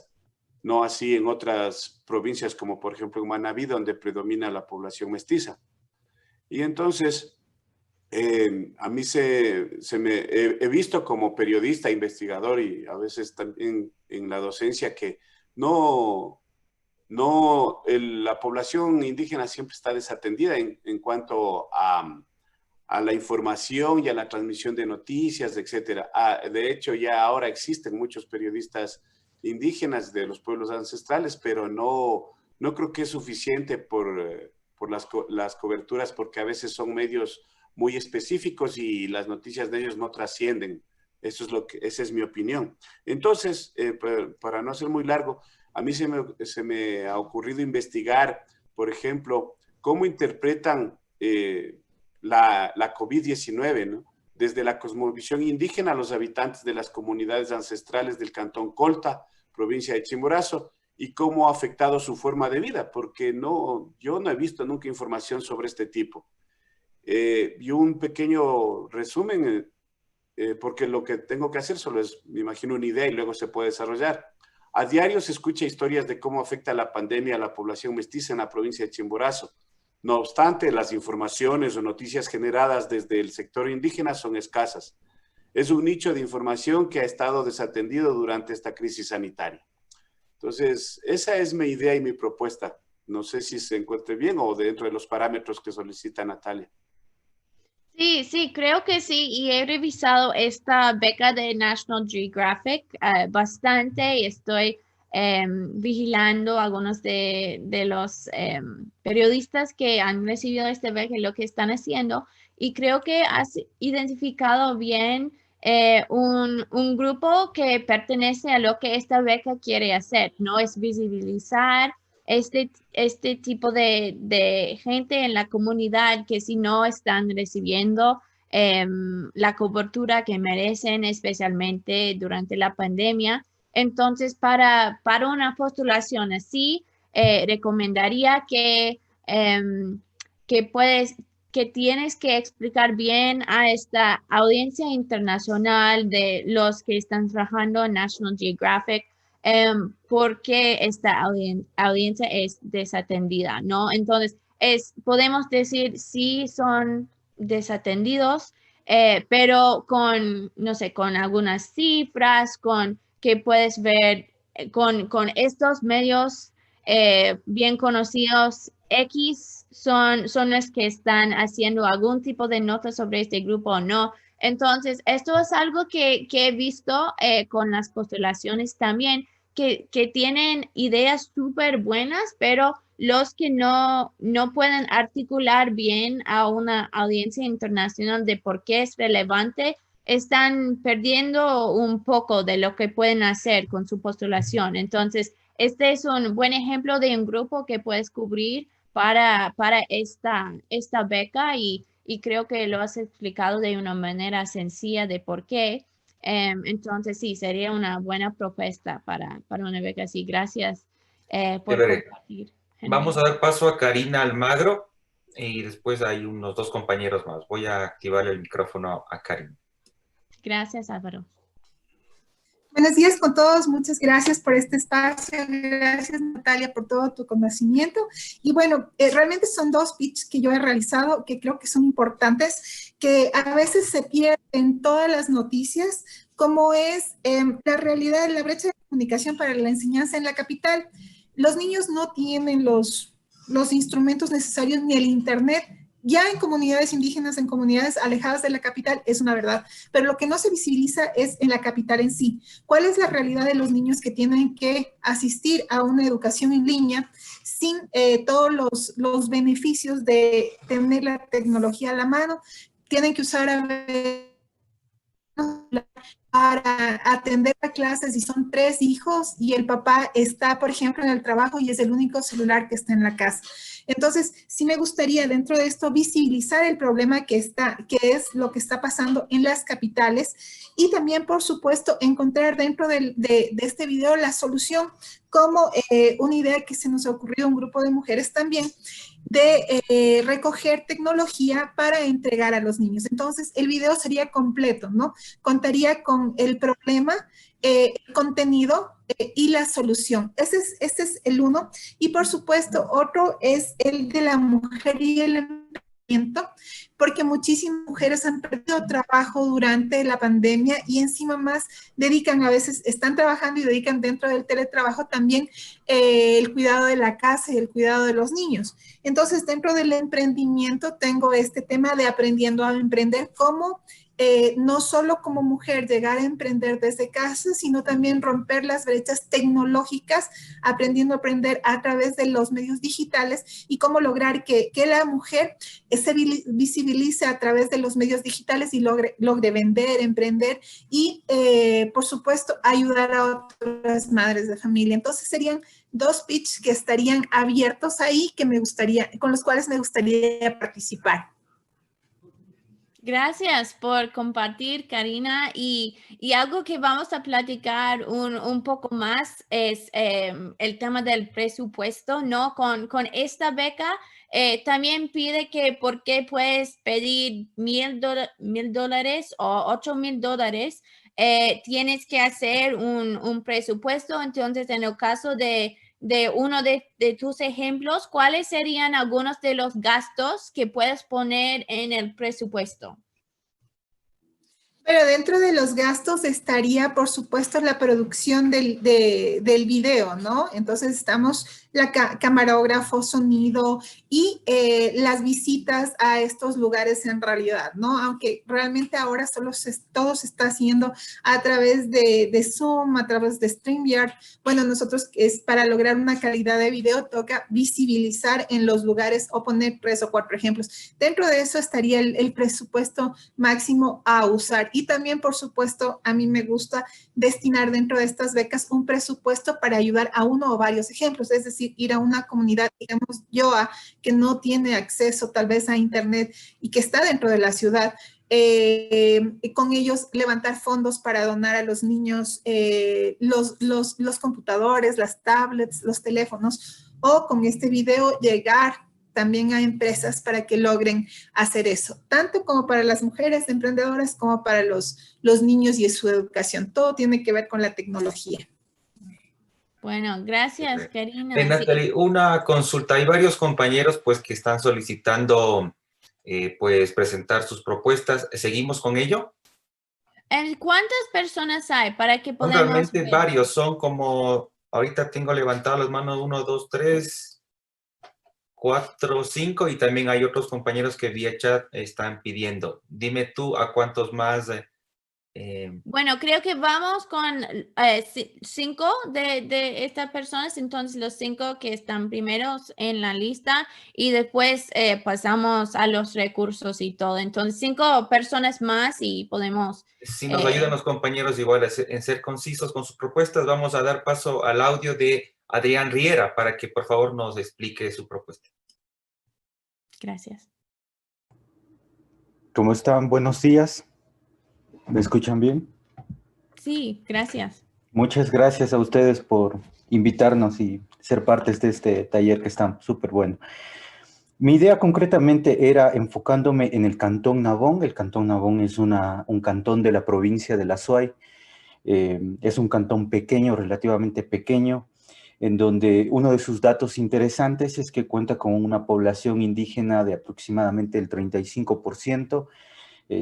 No así en otras provincias como por ejemplo en Manabí, donde predomina la población mestiza. Y entonces, a mí he visto como periodista, investigador y a veces también en la docencia que la población indígena siempre está desatendida en cuanto a la información y a la transmisión de noticias, etcétera. De hecho, ya ahora existen muchos periodistas indígenas de los pueblos ancestrales, pero no creo que es suficiente por las coberturas, porque a veces son medios muy específicos y las noticias de ellos no trascienden. Esa es mi opinión. Entonces, para no ser muy largo, a mí se me ha ocurrido investigar, por ejemplo, cómo interpretan la COVID-19, ¿no? Desde la cosmovisión indígena a los habitantes de las comunidades ancestrales del Cantón Colta, provincia de Chimborazo, y cómo ha afectado su forma de vida, porque yo no he visto nunca información sobre este tipo. Y un pequeño resumen, porque lo que tengo que hacer solo es, me imagino, una idea y luego se puede desarrollar. A diario se escucha historias de cómo afecta la pandemia a la población mestiza en la provincia de Chimborazo. No obstante, las informaciones o noticias generadas desde el sector indígena son escasas. Es un nicho de información que ha estado desatendido durante esta crisis sanitaria. Entonces, esa es mi idea y mi propuesta. No sé si se encuentre bien o dentro de los parámetros que solicita Natalia. Sí, creo que sí, y he revisado esta beca de National Geographic bastante y estoy vigilando algunos de los periodistas que han recibido esta beca y lo que están haciendo, y creo que has identificado bien un grupo que pertenece a lo que esta beca quiere hacer, ¿no? Es visibilizar este tipo de gente en la comunidad que si no están recibiendo la cobertura que merecen, especialmente durante la pandemia. Entonces, para una postulación así, recomendaría que tienes que explicar bien a esta audiencia internacional de los que están trabajando en National Geographic porque esta audiencia es desatendida, ¿no? Entonces, podemos decir sí son desatendidos, pero con, no sé, con algunas cifras, con que puedes ver con estos medios bien conocidos X son los que están haciendo algún tipo de nota sobre este grupo o no. Entonces, esto es algo que he visto con las postulaciones también, que tienen ideas súper buenas, pero los que no pueden articular bien a una audiencia internacional de por qué es relevante, están perdiendo un poco de lo que pueden hacer con su postulación. Entonces, este es un buen ejemplo de un grupo que puedes cubrir para esta beca y creo que lo has explicado de una manera sencilla de por qué. Entonces, sí, sería una buena propuesta para una beca así. Gracias por Chévere. compartir. Vamos a dar paso a Karina Almagro y después hay unos 2 compañeros más. Voy a activar el micrófono a Karina. Gracias, Álvaro. Buenos días con todos, muchas gracias por este espacio, gracias Natalia por todo tu conocimiento. Y bueno, realmente son 2 pitches que yo he realizado que creo que son importantes, que a veces se pierden en todas las noticias, como es la realidad de la brecha de comunicación para la enseñanza en la capital. Los niños no tienen los instrumentos necesarios ni el internet. Ya en comunidades indígenas, en comunidades alejadas de la capital, es una verdad, pero lo que no se visibiliza es en la capital en sí. ¿Cuál es la realidad de los niños que tienen que asistir a una educación en línea sin todos los beneficios de tener la tecnología a la mano? Tienen que usar para atender a clases y son 3 hijos y el papá está, por ejemplo, en el trabajo y es el único celular que está en la casa. Entonces, sí me gustaría dentro de esto visibilizar el problema que es lo que está pasando en las capitales y también, por supuesto, encontrar dentro de este video la solución como una idea que se nos ha ocurrido a un grupo de mujeres también de recoger tecnología para entregar a los niños. Entonces, el video sería completo, ¿no? Contaría con el problema, el contenido y la solución. Este es el uno. Y por supuesto, otro es el de la mujer y el emprendimiento, porque muchísimas mujeres han perdido trabajo durante la pandemia y encima más dedican, a veces están trabajando y dedican dentro del teletrabajo también el cuidado de la casa y el cuidado de los niños. Entonces, dentro del emprendimiento tengo este tema de aprendiendo a emprender, cómo no solo como mujer llegar a emprender desde casa, sino también romper las brechas tecnológicas, aprendiendo a aprender a través de los medios digitales y cómo lograr que la mujer se visibilice a través de los medios digitales y logre vender, emprender y, por supuesto, ayudar a otras madres de familia. Entonces, serían 2 pitches que estarían abiertos ahí, con los cuales me gustaría participar. Gracias por compartir, Karina. Y algo que vamos a platicar un poco más es el tema del presupuesto, ¿no? Con esta beca también pide que por qué puedes pedir $1,000 o $8,000, tienes que hacer un presupuesto. Entonces, en el caso de uno de tus ejemplos, ¿cuáles serían algunos de los gastos que puedes poner en el presupuesto? Pero dentro de los gastos estaría, por supuesto, la producción del video, ¿no? Entonces estamos camarógrafo, sonido y las visitas a estos lugares en realidad, ¿no? Aunque realmente ahora todo se está haciendo a través de Zoom, a través de StreamYard. Bueno, nosotros para lograr una calidad de video toca visibilizar en los lugares o poner 3 o 4 ejemplos. Dentro de eso estaría el presupuesto máximo a usar. Y también, por supuesto, a mí me gusta destinar dentro de estas becas un presupuesto para ayudar a uno o varios ejemplos, es decir, ir a una comunidad, digamos, YOA, que no tiene acceso tal vez a internet y que está dentro de la ciudad, con ellos levantar fondos para donar a los niños los computadores, las tablets, los teléfonos, o con este video llegar también a empresas para que logren hacer eso, tanto como para las mujeres emprendedoras como para los niños y su educación. Todo tiene que ver con la tecnología. Bueno, gracias, Karina. Natalie, Sí. una consulta. Hay varios compañeros pues que están solicitando pues presentar sus propuestas. ¿Seguimos con ello? ¿Cuántas personas hay para que podamos Realmente ver? varios, son como Ahorita tengo levantadas las manos 1, 2, 3, 4, 5 y también hay otros compañeros que vía chat están pidiendo. Dime tú a cuántos más. Bueno, creo que vamos con 5 de estas personas, entonces los 5 que están primeros en la lista y después pasamos a los recursos y todo. Entonces 5 personas más y podemos... Si nos ayudan los compañeros igual en ser concisos con sus propuestas, vamos a dar paso al audio de Adrián Riera para que por favor nos explique su propuesta. Gracias. ¿Cómo están? Buenos días. ¿Me escuchan bien? Sí, gracias. Muchas gracias a ustedes por invitarnos y ser partes de este taller que está súper bueno. Mi idea concretamente era enfocándome en el Cantón Nabón. El Cantón Nabón es un cantón de la provincia de La Suay. Es un cantón pequeño, relativamente pequeño, en donde uno de sus datos interesantes es que cuenta con una población indígena de aproximadamente el 35%,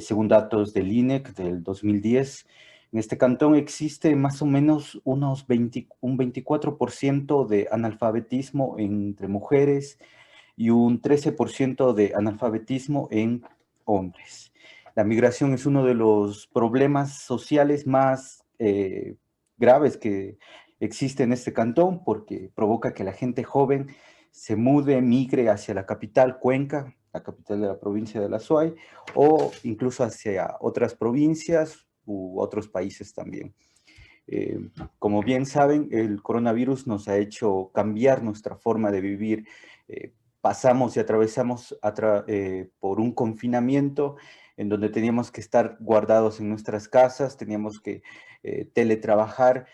según datos del INEC del 2010. En este cantón existe más o menos un 24% de analfabetismo entre mujeres y un 13% de analfabetismo en hombres. La migración es uno de los problemas sociales más graves que existe en este cantón porque provoca que la gente joven se mude, migre hacia la capital, Cuenca, la capital de la provincia de La Suay, o incluso hacia otras provincias u otros países también. Como bien saben, el coronavirus nos ha hecho cambiar nuestra forma de vivir. Pasamos y atravesamos por un confinamiento en donde teníamos que estar guardados en nuestras casas, teníamos que teletrabajar.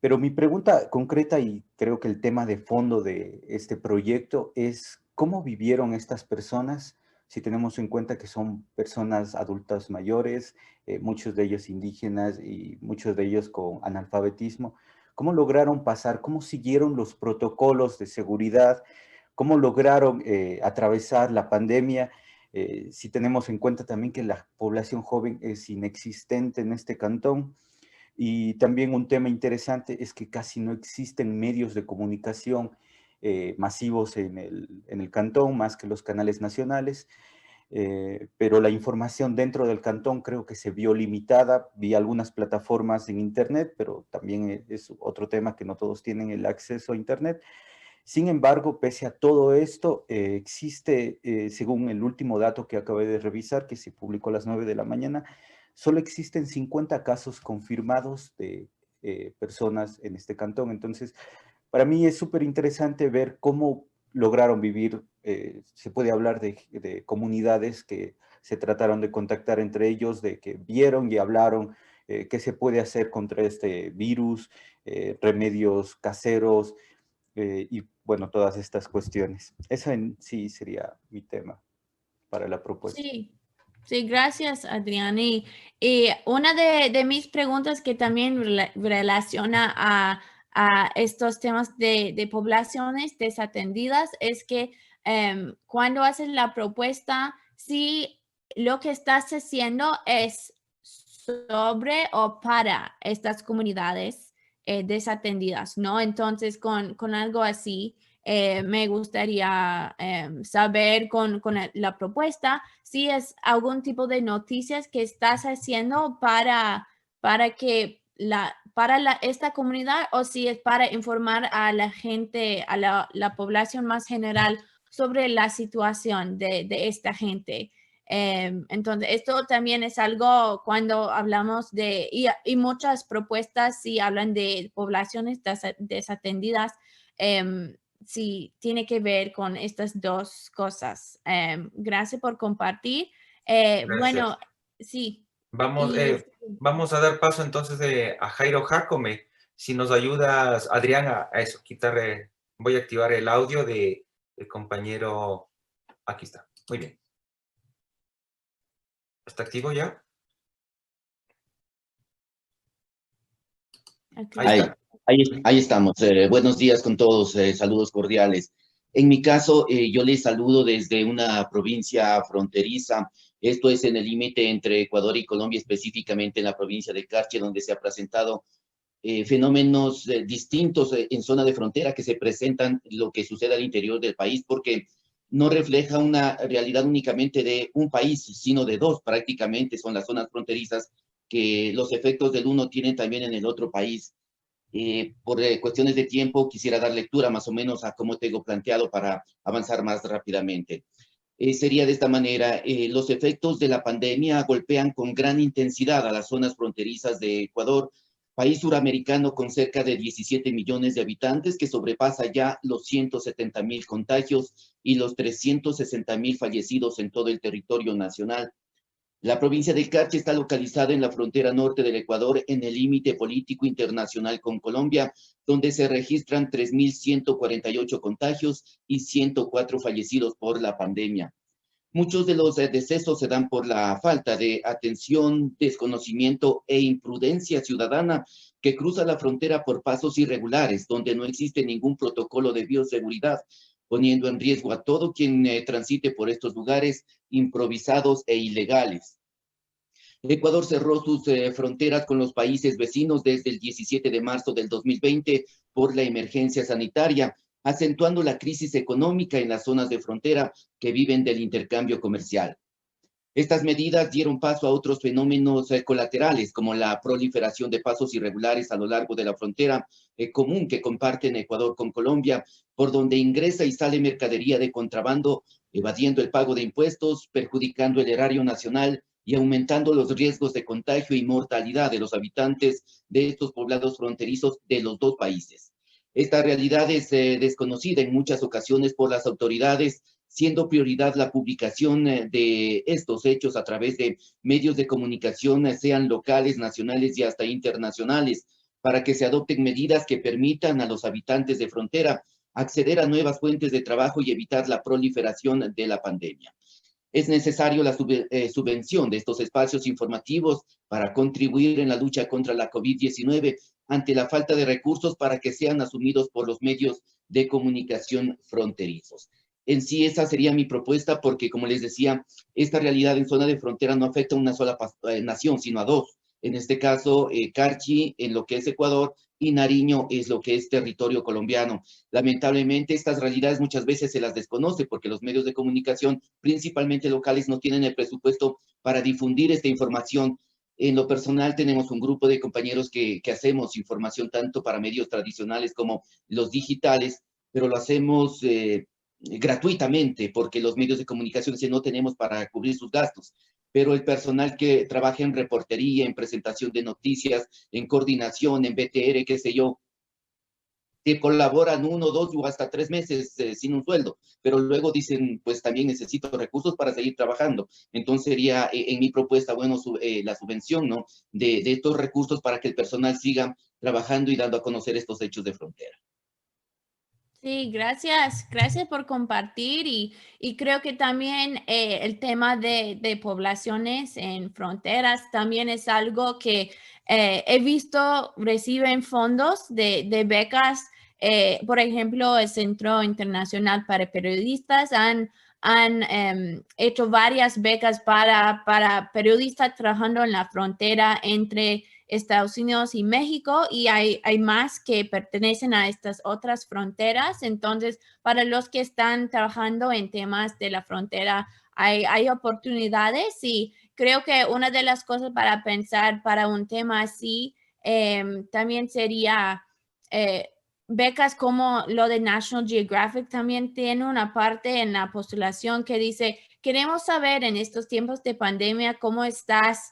Pero mi pregunta concreta, y creo que el tema de fondo de este proyecto, es cómo vivieron estas personas, si tenemos en cuenta que son personas adultas mayores, muchos de ellos indígenas y muchos de ellos con analfabetismo, cómo lograron pasar, cómo siguieron los protocolos de seguridad, cómo lograron atravesar la pandemia, si tenemos en cuenta también que la población joven es inexistente en este cantón. Y también un tema interesante es que casi no existen medios de comunicación masivos en el cantón, más que los canales nacionales, pero la información dentro del cantón creo que se vio limitada. Vi algunas plataformas en internet, pero también es otro tema que no todos tienen el acceso a internet. Sin embargo, pese a todo esto, existe, según el último dato que acabé de revisar, que se publicó a las 9 de la mañana, solo existen 50 casos confirmados de personas en este cantón. Entonces, para mí es súper interesante ver cómo lograron vivir. Se puede hablar de comunidades que se trataron de contactar entre ellos, de que vieron y hablaron qué se puede hacer contra este virus, remedios caseros, y bueno, todas estas cuestiones. Eso en sí sería mi tema para la propuesta. Sí, sí, gracias, Adrián. Y una de mis preguntas que también relaciona a estos temas de poblaciones desatendidas es que cuando haces la propuesta, si lo que estás haciendo es sobre o para estas comunidades desatendidas, ¿no? Entonces, con algo así, me gustaría saber con la propuesta si es algún tipo de noticias que estás haciendo para que esta comunidad o si es para informar a la gente, a la población más general sobre la situación de esta gente. Entonces, esto también es algo cuando hablamos de, y muchas propuestas sí hablan de poblaciones desatendidas, sí tiene que ver con estas dos cosas. Gracias por compartir. Bueno, sí. Vamos a dar paso entonces a Jairo Jacome. Si nos ayudas, Adrián, a eso, voy a activar el audio del compañero. Aquí está. Muy bien. ¿Está activo ya? Ahí estamos. Buenos días con todos. Saludos cordiales. En mi caso, yo les saludo desde una provincia fronteriza. Esto es en el límite entre Ecuador y Colombia, específicamente en la provincia de Carchi, donde se ha presentado fenómenos distintos en zona de frontera que se presentan lo que sucede al interior del país, porque no refleja una realidad únicamente de un país, sino de dos prácticamente, son las zonas fronterizas, que los efectos del uno tienen también en el otro país. Por cuestiones de tiempo, quisiera dar lectura más o menos a cómo tengo planteado para avanzar más rápidamente. Sería de esta manera, los efectos de la pandemia golpean con gran intensidad a las zonas fronterizas de Ecuador, país suramericano con cerca de 17 millones de habitantes, que sobrepasa ya los 170,000 contagios y los 360,000 fallecidos en todo el territorio nacional. La provincia del Carchi está localizada en la frontera norte del Ecuador, en el límite político internacional con Colombia, donde se registran 3.148 contagios y 104 fallecidos por la pandemia. Muchos de los decesos se dan por la falta de atención, desconocimiento e imprudencia ciudadana que cruza la frontera por pasos irregulares, donde no existe ningún protocolo de bioseguridad, poniendo en riesgo a todo quien transite por estos lugares improvisados e ilegales. Ecuador cerró sus fronteras con los países vecinos desde el 17 de marzo del 2020 por la emergencia sanitaria, acentuando la crisis económica en las zonas de frontera que viven del intercambio comercial. Estas medidas dieron paso a otros fenómenos colaterales, como la proliferación de pasos irregulares a lo largo de la frontera común que comparten Ecuador con Colombia, por donde ingresa y sale mercadería de contrabando, evadiendo el pago de impuestos, perjudicando el erario nacional y aumentando los riesgos de contagio y mortalidad de los habitantes de estos poblados fronterizos de los dos países. Esta realidad es desconocida en muchas ocasiones por las autoridades, siendo prioridad la publicación de estos hechos a través de medios de comunicación, sean locales, nacionales y hasta internacionales, para que se adopten medidas que permitan a los habitantes de frontera acceder a nuevas fuentes de trabajo y evitar la proliferación de la pandemia. Es necesario la subvención de estos espacios informativos para contribuir en la lucha contra la COVID-19 ante la falta de recursos para que sean asumidos por los medios de comunicación fronterizos. En sí, esa sería mi propuesta porque, como les decía, esta realidad en zona de frontera no afecta a una sola nación, sino a dos. En este caso, Carchi, en lo que es Ecuador, y Nariño es lo que es territorio colombiano. Lamentablemente, estas realidades muchas veces se las desconoce porque los medios de comunicación, principalmente locales, no tienen el presupuesto para difundir esta información. En lo personal, tenemos un grupo de compañeros que hacemos información tanto para medios tradicionales como los digitales, pero lo hacemos gratuitamente porque los medios de comunicación no tenemos para cubrir sus gastos. Pero el personal que trabaja en reportería, en presentación de noticias, en coordinación, en BTR, qué sé yo, que colaboran 1, 2 o hasta 3 meses sin un sueldo, pero luego dicen, pues también necesito recursos para seguir trabajando. Entonces sería en mi propuesta, bueno, la subvención, ¿no? De estos recursos para que el personal siga trabajando y dando a conocer estos hechos de frontera. Sí, gracias. Gracias por compartir y creo que también el tema de poblaciones en fronteras también es algo que he visto reciben fondos de becas. Por ejemplo, el Centro Internacional para Periodistas han hecho varias becas para periodistas trabajando en la frontera entre Estados Unidos y México y hay más que pertenecen a estas otras fronteras. Entonces, para los que están trabajando en temas de la frontera, hay oportunidades y creo que una de las cosas para pensar para un tema así también sería becas como lo de National Geographic también tiene una parte en la postulación que dice, queremos saber en estos tiempos de pandemia cómo estás,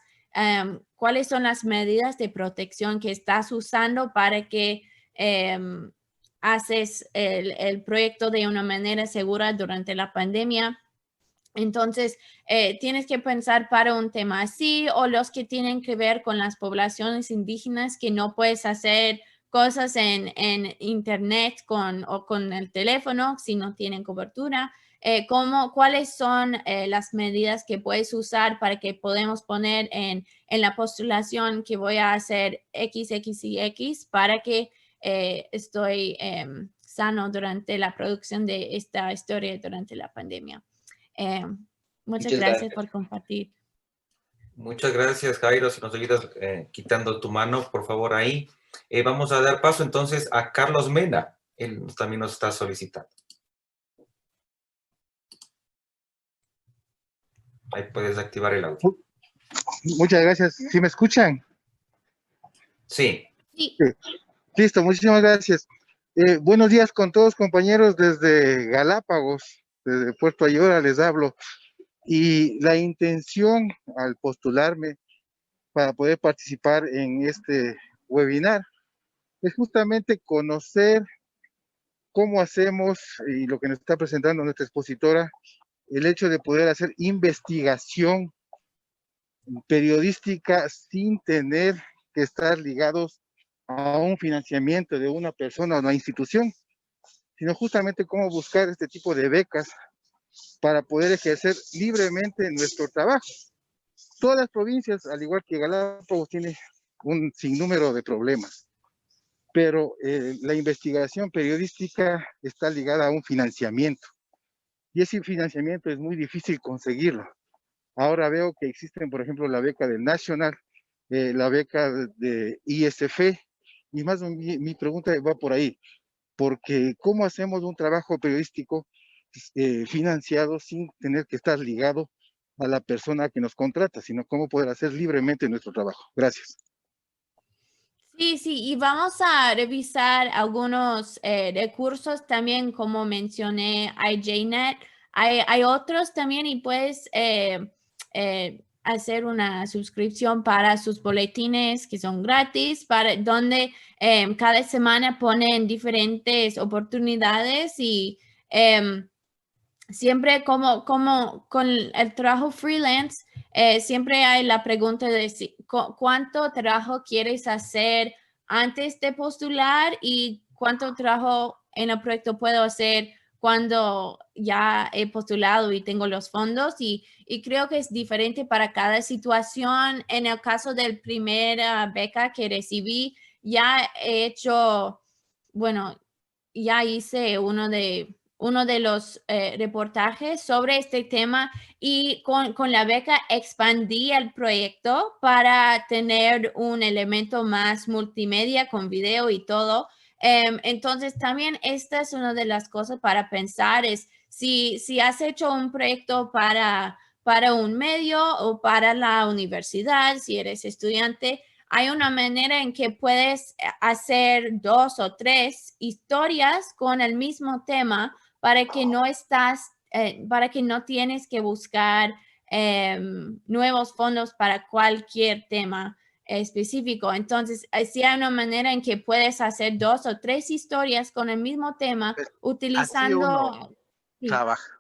cuáles son las medidas de protección que estás usando para que haces el proyecto de una manera segura durante la pandemia. Entonces, tienes que pensar para un tema así o los que tienen que ver con las poblaciones indígenas que no puedes hacer cosas en internet o con el teléfono si no tienen cobertura. ¿Cuáles son las medidas que puedes usar para que podamos poner en la postulación que voy a hacer X, X y X para que estoy sano durante la producción de esta historia durante la pandemia? Muchas gracias por compartir. Muchas gracias, Jairo. Si nos ayudas quitando tu mano, por favor, ahí. Vamos a dar paso entonces a Carlos Mena. Él también nos está solicitando. Ahí puedes activar el audio. Muchas gracias. ¿Sí me escuchan? Sí. Sí. Listo, muchísimas gracias. Buenos días con todos, compañeros, desde Galápagos, desde Puerto Ayora les hablo. Y la intención al postularme para poder participar en este webinar es justamente conocer cómo hacemos, y lo que nos está presentando nuestra expositora, el hecho de poder hacer investigación periodística sin tener que estar ligados a un financiamiento de una persona o una institución, sino justamente cómo buscar este tipo de becas para poder ejercer libremente nuestro trabajo. Todas las provincias, al igual que Galápagos, tiene un sinnúmero de problemas, pero la investigación periodística está ligada a un financiamiento, y ese financiamiento es muy difícil conseguirlo. Ahora veo que existen, por ejemplo, la beca del National, la beca de ISF, y más mi pregunta va por ahí, porque ¿cómo hacemos un trabajo periodístico financiado sin tener que estar ligado a la persona que nos contrata, sino cómo poder hacer libremente nuestro trabajo? Gracias. Sí, y vamos a revisar algunos recursos también, como mencioné, IJNet. Hay otros también y puedes hacer una suscripción para sus boletines que son gratis, para donde cada semana ponen diferentes oportunidades y siempre como con el trabajo freelance, siempre hay la pregunta de cuánto trabajo quieres hacer antes de postular y cuánto trabajo en el proyecto puedo hacer cuando ya he postulado y tengo los fondos, y creo que es diferente para cada situación. En el caso del primera beca que recibí, ya he hecho, bueno, ya hice uno de los reportajes sobre este tema, y con la beca expandí el proyecto para tener un elemento más multimedia con video y todo. Entonces también esta es una de las cosas para pensar, es si has hecho un proyecto para un medio o para la universidad, si eres estudiante, hay una manera en que puedes hacer 2 o 3 historias con el mismo tema para que para que no tienes que buscar nuevos fondos para cualquier tema específico. Entonces, sí hay una manera en que puedes hacer 2 o 3 historias con el mismo tema utilizando... Trabaja.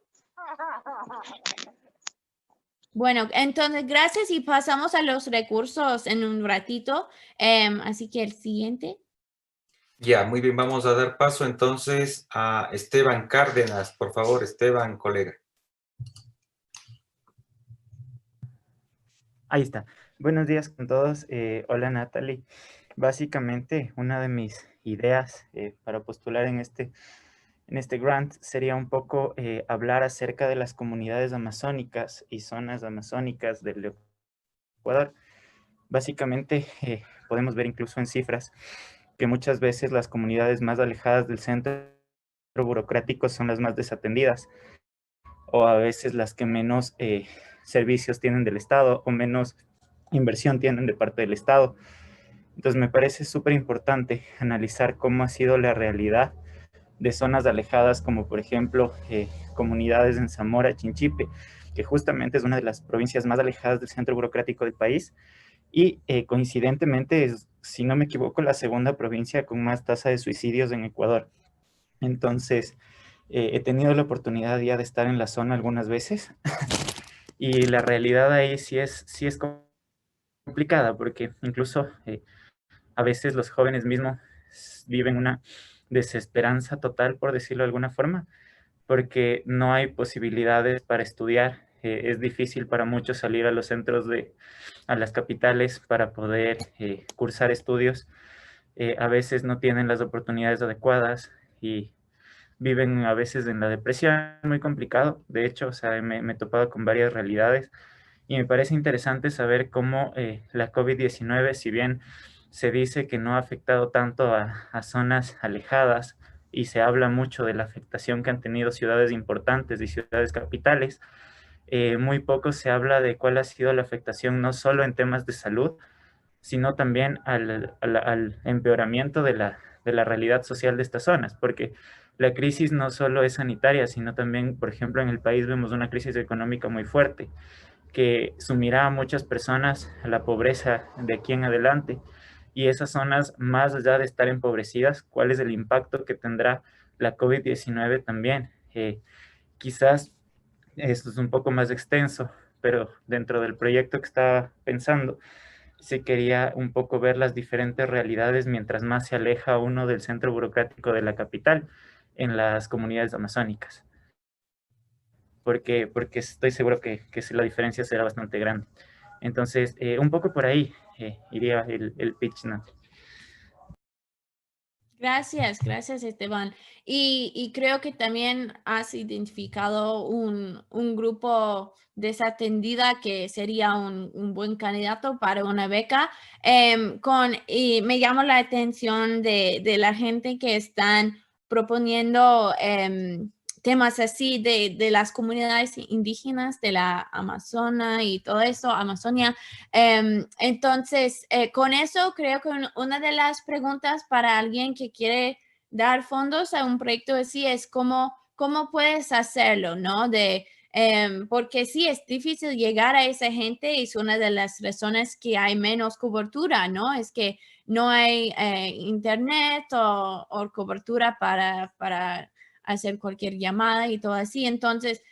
Bueno, entonces gracias y pasamos a los recursos en un ratito. Así que el siguiente. Ya, muy bien, vamos a dar paso entonces a Esteban Cárdenas. Por favor, Esteban, colega. Ahí está. Buenos días con todos. Hola, Natalie. Básicamente, una de mis ideas para postular en este grant sería un poco hablar acerca de las comunidades amazónicas y zonas amazónicas del Ecuador. Básicamente, podemos ver incluso en cifras que muchas veces las comunidades más alejadas del centro burocrático son las más desatendidas, o a veces las que menos servicios tienen del Estado o menos inversión tienen de parte del Estado. Entonces me parece súper importante analizar cómo ha sido la realidad de zonas alejadas, como por ejemplo comunidades en Zamora, Chinchipe, que justamente es una de las provincias más alejadas del centro burocrático del país, y coincidentemente es, si no me equivoco, la segunda provincia con más tasa de suicidios en Ecuador. Entonces, he tenido la oportunidad ya de estar en la zona algunas veces y la realidad ahí sí es complicada, porque incluso a veces los jóvenes mismos viven una desesperanza total, por decirlo de alguna forma, porque no hay posibilidades para estudiar. Es difícil para muchos salir a los centros a las capitales para poder cursar estudios. A veces no tienen las oportunidades adecuadas y viven a veces en la depresión, muy complicado. De hecho, o sea, me he topado con varias realidades y me parece interesante saber cómo la COVID-19, si bien se dice que no ha afectado tanto a zonas alejadas y se habla mucho de la afectación que han tenido ciudades importantes y ciudades capitales. Muy poco se habla de cuál ha sido la afectación no solo en temas de salud, sino también al empeoramiento de la realidad social de estas zonas, porque la crisis no solo es sanitaria, sino también, por ejemplo, en el país vemos una crisis económica muy fuerte, que sumirá a muchas personas a la pobreza de aquí en adelante. Y esas zonas, más allá de estar empobrecidas, ¿cuál es el impacto que tendrá la COVID-19 también? Quizás esto es un poco más extenso, pero dentro del proyecto que estaba pensando, sí quería un poco ver las diferentes realidades mientras más se aleja uno del centro burocrático de la capital en las comunidades amazónicas. Porque estoy seguro que la diferencia será bastante grande. Entonces, un poco por ahí iría el pitch, ¿no? Gracias Esteban. Y creo que también has identificado un grupo desatendida que sería un buen candidato para una beca. Y me llama la atención de la gente que están proponiendo temas así de las comunidades indígenas de la Amazonia y todo eso, Amazonia. Entonces, con eso creo que una de las preguntas para alguien que quiere dar fondos a un proyecto así es cómo puedes hacerlo, ¿no? Porque sí, es difícil llegar a esa gente y es una de las razones que hay menos cobertura, ¿no? Es que no hay internet o cobertura para hacer cualquier llamada y todo así. Entonces,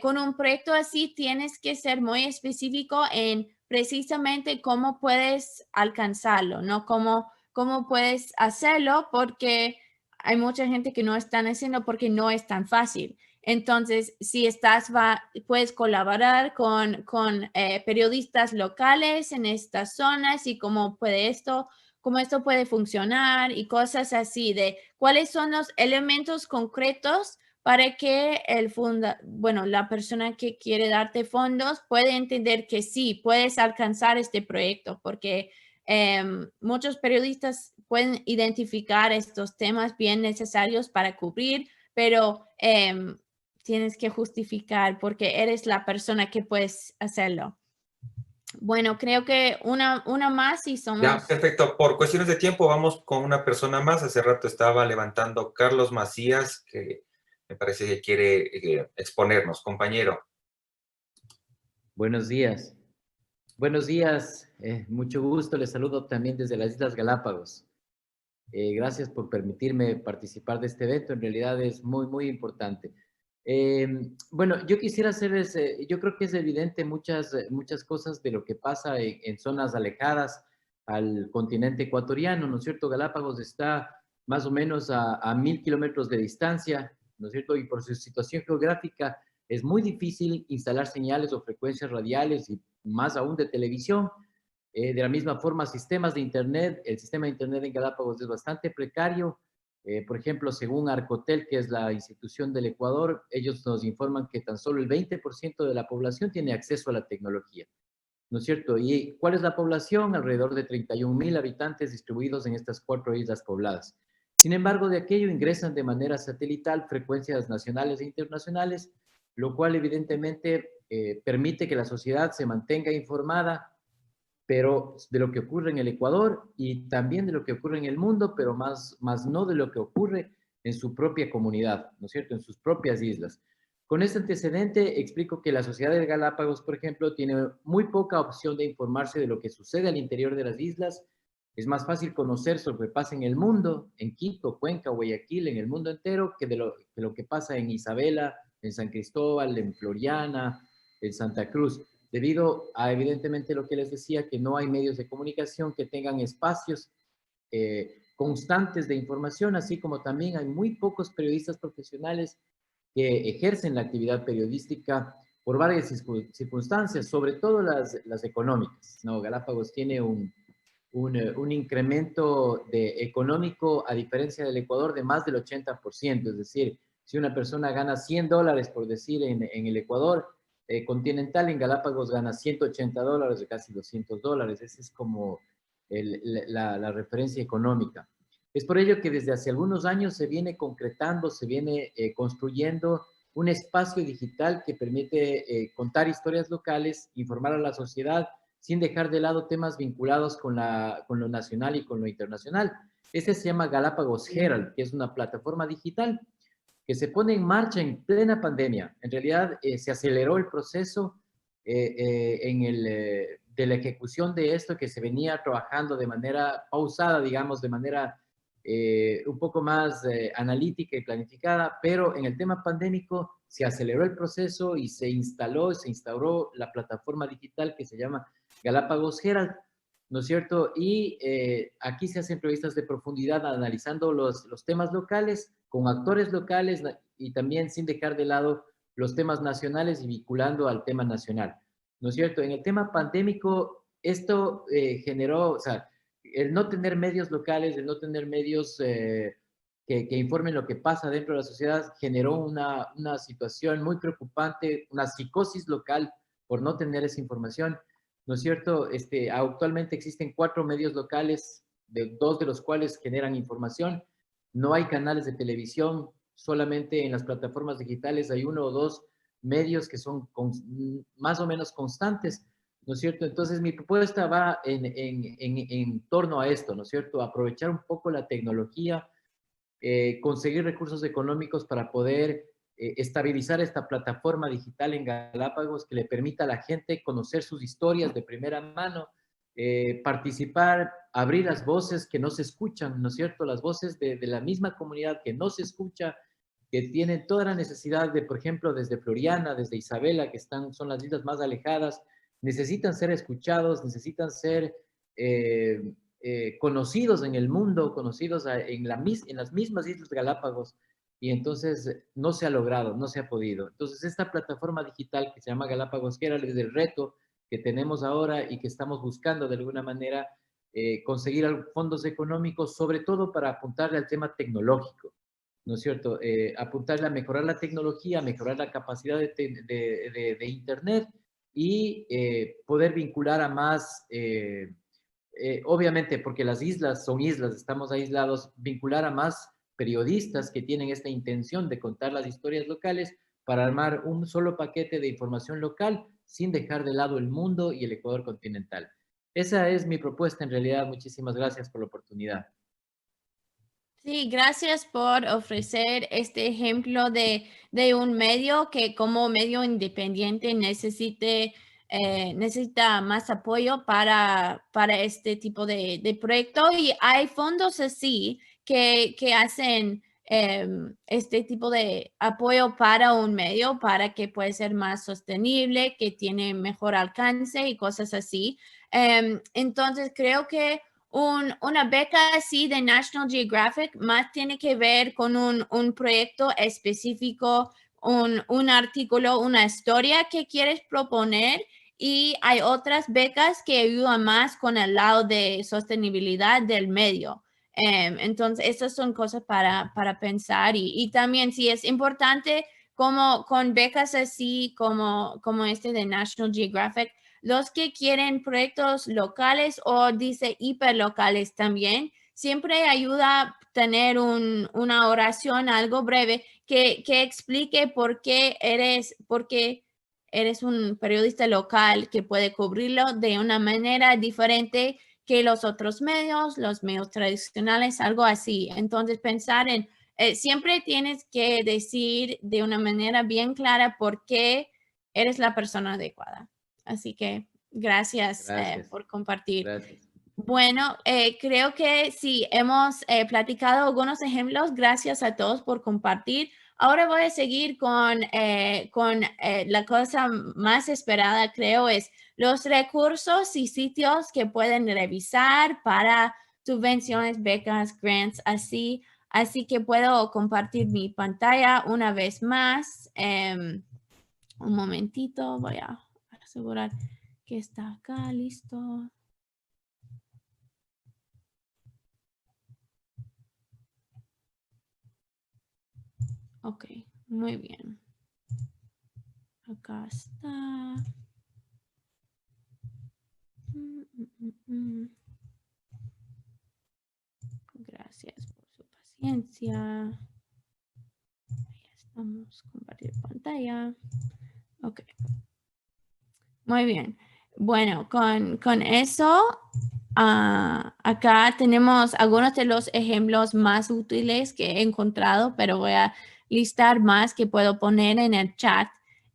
con un proyecto así tienes que ser muy específico en precisamente cómo puedes alcanzarlo, ¿no? Cómo puedes hacerlo, porque hay mucha gente que no están haciendo porque no es tan fácil. Entonces, si puedes colaborar con periodistas locales en estas zonas y cómo esto puede funcionar y cosas así de cuáles son los elementos concretos para que la persona que quiere darte fondos puede entender que sí, puedes alcanzar este proyecto, porque muchos periodistas pueden identificar estos temas bien necesarios para cubrir, pero tienes que justificar porque eres la persona que puedes hacerlo. Bueno, creo que una más y somos... Ya, perfecto. Por cuestiones de tiempo vamos con una persona más. Hace rato estaba levantando Carlos Macías, que me parece que quiere exponernos. Compañero. Buenos días. Buenos días. Mucho gusto. Les saludo también desde las Islas Galápagos. Gracias por permitirme participar de este evento. En realidad es muy, muy importante. Bueno, yo quisiera hacerles, yo creo que es evidente muchas cosas de lo que pasa en zonas alejadas al continente ecuatoriano, ¿no es cierto? Galápagos está más o menos a 1000 kilómetros de distancia, ¿no es cierto? Y por su situación geográfica es muy difícil instalar señales o frecuencias radiales y más aún de televisión. De la misma forma, sistemas de Internet, el sistema de Internet en Galápagos es bastante precario. Por ejemplo, según Arcotel, que es la institución del Ecuador, ellos nos informan que tan solo el 20% de la población tiene acceso a la tecnología, ¿no es cierto? ¿Y cuál es la población? Alrededor de 31,000 habitantes distribuidos en estas 4 islas pobladas. Sin embargo, de aquello ingresan de manera satelital frecuencias nacionales e internacionales, lo cual evidentemente permite que la sociedad se mantenga informada, pero de lo que ocurre en el Ecuador y también de lo que ocurre en el mundo, pero más no de lo que ocurre en su propia comunidad, ¿no es cierto?, en sus propias islas. Con este antecedente explico que la sociedad de Galápagos, por ejemplo, tiene muy poca opción de informarse de lo que sucede al interior de las islas. Es más fácil conocer sobre lo que pasa en el mundo, en Quito, Cuenca, Guayaquil, en el mundo entero, que de lo que pasa en Isabela, en San Cristóbal, en Floriana, en Santa Cruz, debido a evidentemente lo que les decía, que no hay medios de comunicación que tengan espacios constantes de información, así como también hay muy pocos periodistas profesionales que ejercen la actividad periodística por varias circunstancias, sobre todo las económicas, ¿no? Galápagos tiene un incremento económico, a diferencia del Ecuador, de más del 80%, es decir, si una persona gana $100, por decir, en el Ecuador, continental, en Galápagos gana $180, de casi $200. Ese es como la referencia económica. Es por ello que desde hace algunos años se viene concretando, se viene construyendo un espacio digital que permite contar historias locales, informar a la sociedad, sin dejar de lado temas vinculados con lo nacional y con lo internacional. Este se llama Galápagos Herald, que es una plataforma digital que se pone en marcha en plena pandemia. En realidad se aceleró el proceso de la ejecución de esto, que se venía trabajando de manera pausada, digamos, de manera un poco más analítica y planificada, pero en el tema pandémico se aceleró el proceso y se instauró la plataforma digital que se llama Galápagos Herald, ¿no es cierto? Y aquí se hacen entrevistas de profundidad analizando los temas locales, con actores locales y también sin dejar de lado los temas nacionales y vinculando al tema nacional, ¿no es cierto? En el tema pandémico, esto generó, o sea, el no tener medios locales, el no tener medios que informen lo que pasa dentro de la sociedad, generó una situación muy preocupante, una psicosis local por no tener esa información, ¿no es cierto? Actualmente existen 4 medios locales, 2 de los cuales generan información. No hay canales de televisión, solamente en las plataformas digitales hay 1 o 2 medios que son más o menos constantes, ¿no es cierto? Entonces mi propuesta va en torno a esto, ¿no es cierto? Aprovechar un poco la tecnología, conseguir recursos económicos para poder estabilizar esta plataforma digital en Galápagos que le permita a la gente conocer sus historias de primera mano, participar, abrir las voces que no se escuchan, ¿no es cierto? Las voces de la misma comunidad que no se escucha, que tienen toda la necesidad de, por ejemplo, desde Floriana, desde Isabela, que son las islas más alejadas, necesitan ser escuchados, necesitan ser conocidos en el mundo, conocidos en las mismas Islas Galápagos, y entonces no se ha logrado, no se ha podido. Entonces esta plataforma digital que se llama Galápagos Herald es el reto que tenemos ahora y que estamos buscando de alguna manera conseguir fondos económicos, sobre todo para apuntarle al tema tecnológico, ¿no es cierto? Apuntarle a mejorar la tecnología, a mejorar la capacidad de Internet y poder vincular a más, obviamente porque las islas son islas, estamos aislados, vincular a más periodistas que tienen esta intención de contar las historias locales para armar un solo paquete de información local sin dejar de lado el mundo y el Ecuador continental. Esa es mi propuesta en realidad. Muchísimas gracias por la oportunidad. Sí, gracias por ofrecer este ejemplo de un medio que como medio independiente necesita más apoyo para este tipo de proyecto, y hay fondos así que hacen este tipo de apoyo para un medio para que pueda ser más sostenible, que tiene mejor alcance y cosas así. Entonces creo que una beca así de National Geographic más tiene que ver con un proyecto específico, un artículo, una historia que quieres proponer, y hay otras becas que ayudan más con el lado de sostenibilidad del medio. Entonces, estas son cosas para pensar, y también sí es importante como con becas así como este de National Geographic, los que quieren proyectos locales o dice hiperlocales también, siempre ayuda a tener una oración algo breve que explique por qué eres un periodista local que puede cubrirlo de una manera diferente que los otros medios, los medios tradicionales, algo así. Entonces, pensar en, siempre tienes que decir de una manera bien clara por qué eres la persona adecuada. Así que gracias, por compartir. Gracias. Bueno, creo que sí, hemos platicado algunos ejemplos. Gracias a todos por compartir. Ahora voy a seguir con la cosa más esperada, creo, es los recursos y sitios que pueden revisar para subvenciones, becas, grants, así. Así que puedo compartir mi pantalla una vez más. Un momentito, voy a asegurar que está acá, listo. Ok, muy bien. Acá está. Gracias por su paciencia. Ya estamos compartiendo pantalla. Ok. Muy bien. Bueno, con eso, acá tenemos algunos de los ejemplos más útiles que he encontrado, pero voy a listar más que puedo poner en el chat,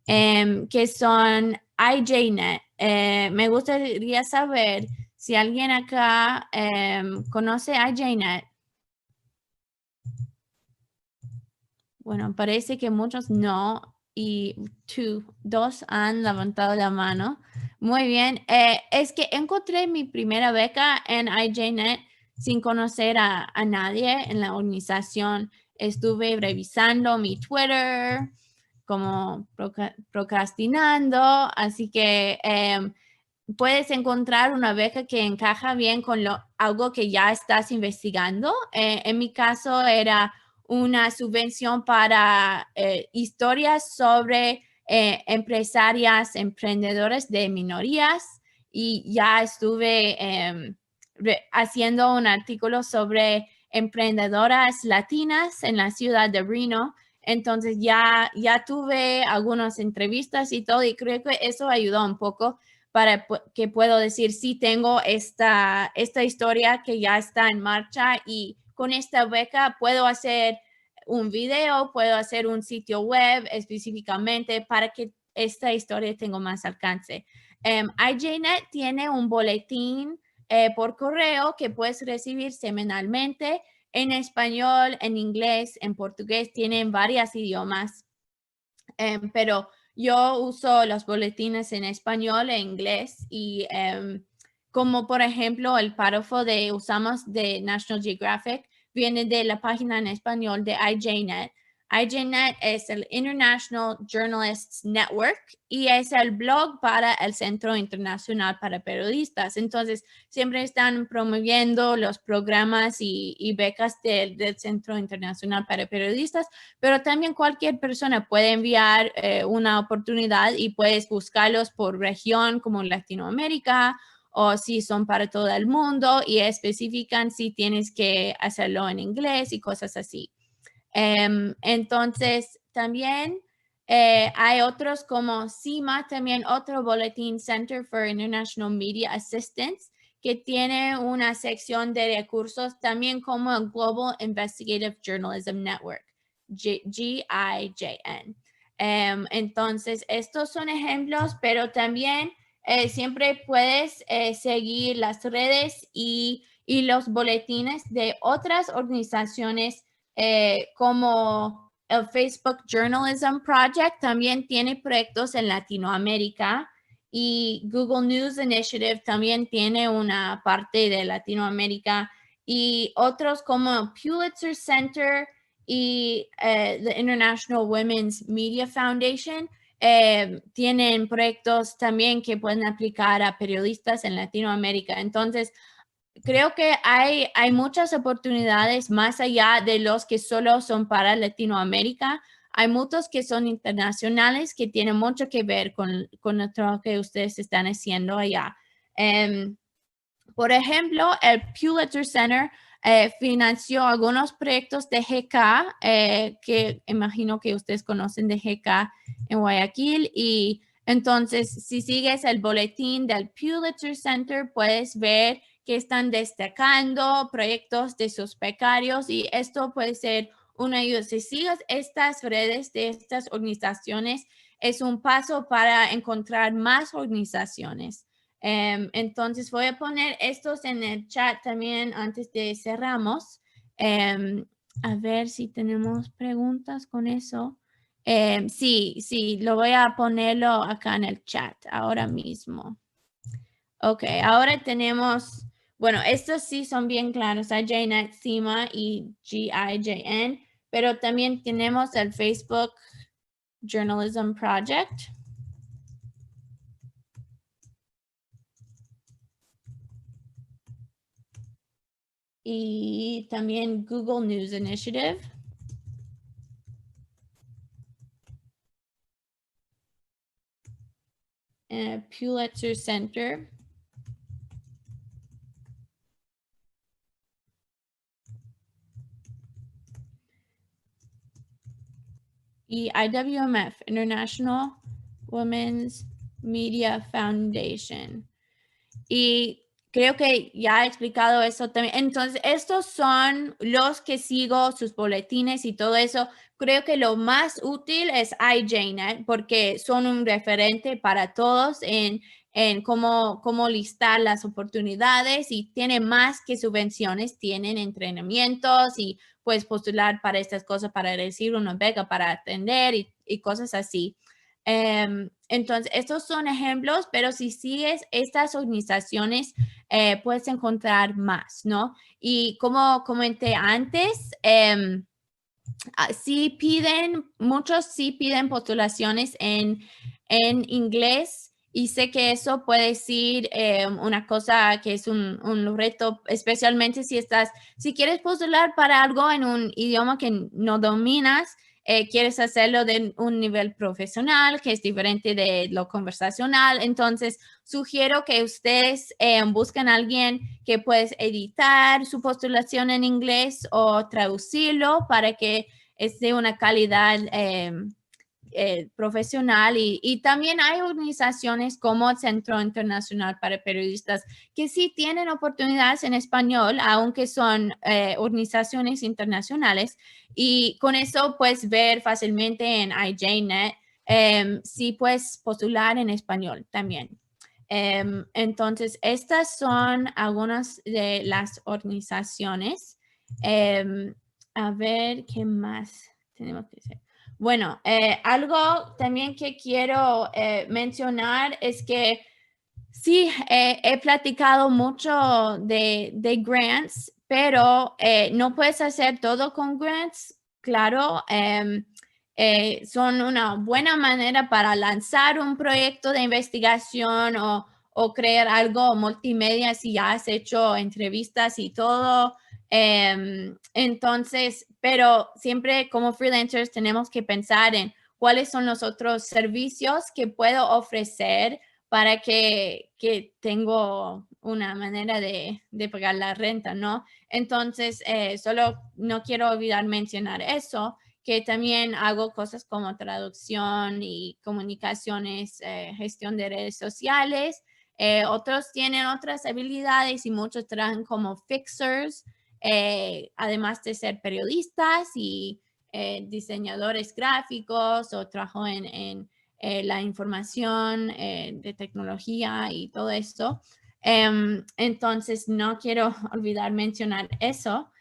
que son IJNet. Me gustaría saber si alguien acá conoce IJNet. Bueno, parece que muchos no y dos han levantado la mano. Muy bien. Es que encontré mi primera beca en IJNet sin conocer a nadie en la organización. Estuve revisando mi Twitter, como procrastinando, así que puedes encontrar una beca que encaja bien con algo que ya estás investigando. En mi caso era una subvención para historias sobre empresarias, emprendedores de minorías, y ya estuve haciendo un artículo sobre emprendedoras latinas en la ciudad de Reno. Entonces ya tuve algunas entrevistas y todo, y creo que eso ayudó un poco para que puedo decir, sí, tengo esta historia que ya está en marcha, y con esta beca puedo hacer un video, puedo hacer un sitio web específicamente para que esta historia tenga más alcance. IJNet tiene un boletín por correo que puedes recibir semanalmente en español, en inglés, en portugués, tienen varios idiomas, pero yo uso los boletines en español e inglés, y como por ejemplo el párrafo usamos de National Geographic viene de la página en español de IJNet. IJNet es el International Journalists Network y es el blog para el Centro Internacional para Periodistas. Entonces, siempre están promoviendo los programas y becas del Centro Internacional para Periodistas, pero también cualquier persona puede enviar una oportunidad y puedes buscarlos por región como Latinoamérica, o si son para todo el mundo, y especifican si tienes que hacerlo en inglés y cosas así. Entonces, también hay otros como CIMA, también otro boletín, Center for International Media Assistance, que tiene una sección de recursos, también como el Global Investigative Journalism Network, GIJN. Entonces, estos son ejemplos, pero también siempre puedes seguir las redes y los boletines de otras organizaciones como el Facebook Journalism Project. También tiene proyectos en Latinoamérica, y Google News Initiative también tiene una parte de Latinoamérica, y otros como Pulitzer Center y the International Women's Media Foundation tienen proyectos también que pueden aplicar a periodistas en Latinoamérica. Entonces, creo que hay muchas oportunidades más allá de los que solo son para Latinoamérica. Hay muchos que son internacionales que tienen mucho que ver con el trabajo que ustedes están haciendo allá. Por ejemplo, el Pulitzer Center financió algunos proyectos de GK, que imagino que ustedes conocen de GK en Guayaquil, y entonces si sigues el boletín del Pulitzer Center puedes ver que están destacando proyectos de sus becarios, y esto puede ser una ayuda. Si sigues estas redes de estas organizaciones, es un paso para encontrar más organizaciones. Entonces voy a poner estos en el chat también antes de cerramos. A ver si tenemos preguntas con eso. Sí, lo voy a ponerlo acá en el chat ahora mismo. Ok, ahora tenemos, bueno, estos sí son bien claros, IJNet, CIMA y GIJN, pero también tenemos el Facebook Journalism Project. Y también Google News Initiative. Pulitzer Center. y IWMF, International Women's Media Foundation. Y creo que ya he explicado eso también. Entonces, estos son los que sigo, sus boletines y todo eso. Creo que lo más útil es IJNet porque son un referente para todos en cómo listar las oportunidades y tiene más que subvenciones, tienen entrenamientos y puedes postular para estas cosas, para recibir una beca, para atender y cosas así. Entonces, estos son ejemplos, pero si sigues estas organizaciones, puedes encontrar más, ¿no? Y como comenté antes, muchos sí piden postulaciones en inglés y sé que eso puede ser una cosa que es un reto, especialmente si quieres postular para algo en un idioma que no dominas, quieres hacerlo de un nivel profesional que es diferente de lo conversacional. Entonces, sugiero que ustedes busquen a alguien que puedes editar su postulación en inglés o traducirlo para que es de una calidad profesional y también hay organizaciones como el Centro Internacional para Periodistas que sí tienen oportunidades en español, aunque son organizaciones internacionales y con eso puedes ver fácilmente en IJNet si puedes postular en español también. Entonces, estas son algunas de las organizaciones. A ver, ¿qué más tenemos que hacer? Bueno, algo también que quiero mencionar es que sí, he platicado mucho de grants, pero no puedes hacer todo con grants, claro. Son una buena manera para lanzar un proyecto de investigación o crear algo multimedia si ya has hecho entrevistas y todo. Entonces, pero siempre como freelancers tenemos que pensar en cuáles son los otros servicios que puedo ofrecer para que tengo una manera de pagar la renta, ¿no? Entonces, solo no quiero olvidar mencionar eso, que también hago cosas como traducción y comunicaciones, gestión de redes sociales. Otros tienen otras habilidades y muchos trabajan como fixers, además de ser periodistas y diseñadores gráficos o trabajo en la información de tecnología y todo esto. Entonces, no quiero olvidar mencionar eso.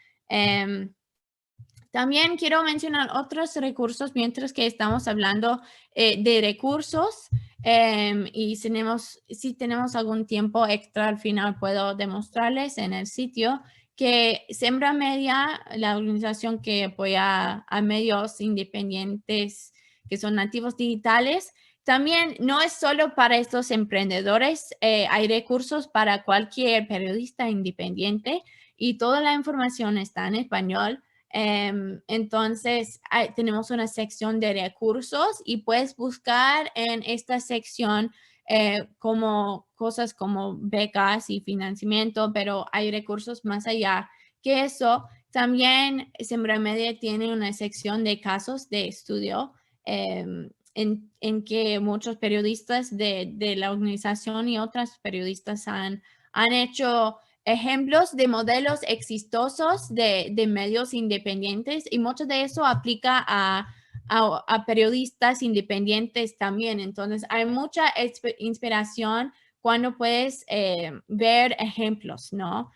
También quiero mencionar otros recursos mientras que estamos hablando de recursos y si tenemos algún tiempo extra al final puedo demostrarles en el sitio que Sembra Media, la organización que apoya a medios independientes que son nativos digitales, también no es solo para estos emprendedores, hay recursos para cualquier periodista independiente y toda la información está en español. Entonces, tenemos una sección de recursos y puedes buscar en esta sección como cosas como becas y financiamiento, pero hay recursos más allá que eso. También Sembra Media tiene una sección de casos de estudio en que muchos periodistas de la organización y otras periodistas han hecho ejemplos de modelos exitosos de medios independientes y mucho de eso aplica a periodistas independientes también. Entonces, hay mucha inspiración cuando puedes ver ejemplos, ¿no?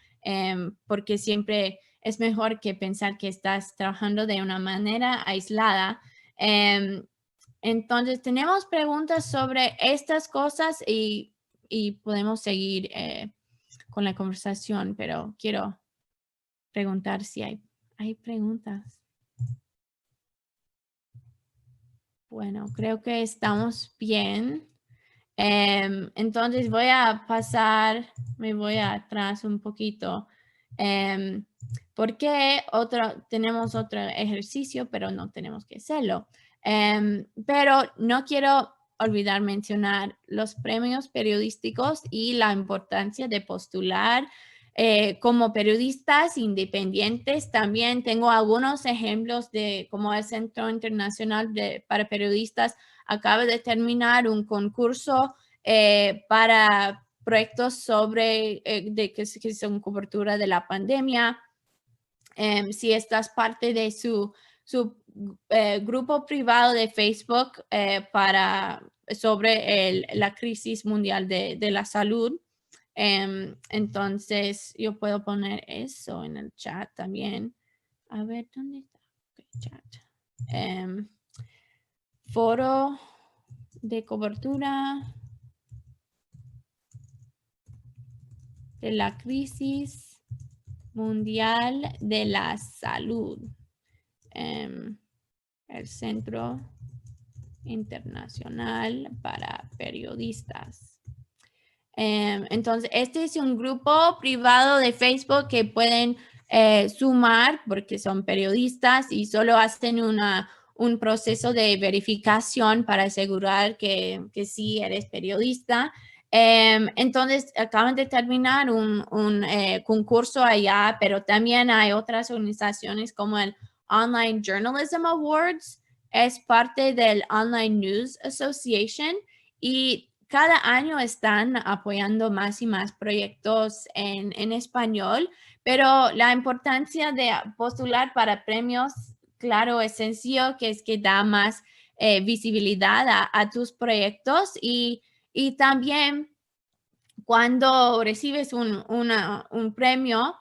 Porque siempre es mejor que pensar que estás trabajando de una manera aislada. Entonces, tenemos preguntas sobre estas cosas y podemos seguir con la conversación, pero quiero preguntar si hay preguntas. Bueno, creo que estamos bien. Entonces voy a me voy atrás un poquito. Porque tenemos otro ejercicio, pero no tenemos que hacerlo. Pero no quiero olvidar mencionar los premios periodísticos y la importancia de postular como periodistas independientes. También tengo algunos ejemplos de cómo el Centro Internacional para Periodistas acaba de terminar un concurso para proyectos sobre que son cobertura de la pandemia. Si estás parte de su grupo privado de Facebook sobre la crisis mundial de la salud. Entonces, yo puedo poner eso en el chat también. A ver, ¿dónde está? Okay, chat. Foro de cobertura de la crisis mundial de la salud. El Centro Internacional para Periodistas. Entonces, este es un grupo privado de Facebook que pueden sumar porque son periodistas y solo hacen un proceso de verificación para asegurar que sí eres periodista. Entonces, acaban de terminar un concurso allá, pero también hay otras organizaciones como el Online Journalism Awards, es parte del Online News Association y cada año están apoyando más y más proyectos en español, pero la importancia de postular para premios, claro, es sencillo, que es que da más visibilidad a tus proyectos y también cuando recibes un premio,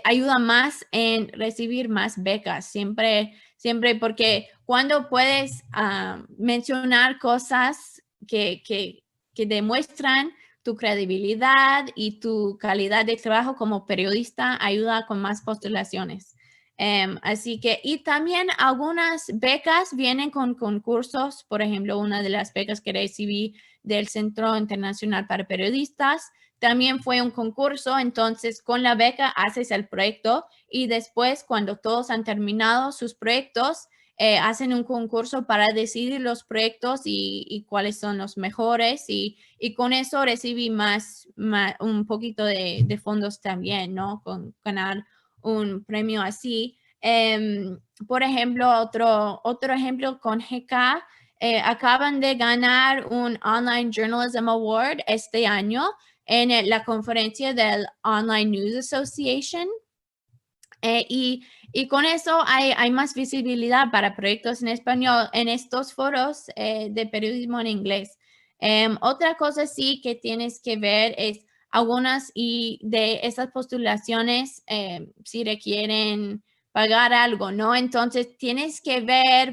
ayuda más en recibir más becas, siempre porque cuando puedes mencionar cosas que demuestran tu credibilidad y tu calidad de trabajo como periodista, ayuda con más postulaciones. Así que, y también algunas becas vienen con concursos. Por ejemplo, una de las becas que recibí del Centro Internacional para Periodistas también fue un concurso. Entonces, con la beca haces el proyecto y después, cuando todos han terminado sus proyectos, hacen un concurso para decidir los proyectos y cuáles son los mejores. Y con eso recibí un poquito de fondos también, ¿no? Con ganar un premio así. Por ejemplo, otro ejemplo con GK, acaban de ganar un Online Journalism Award este año en la conferencia del Online News Association. Y con eso hay más visibilidad para proyectos en español en estos foros de periodismo en inglés. Otra cosa sí que tienes que ver es algunas de esas postulaciones si requieren pagar algo, ¿no? Entonces tienes que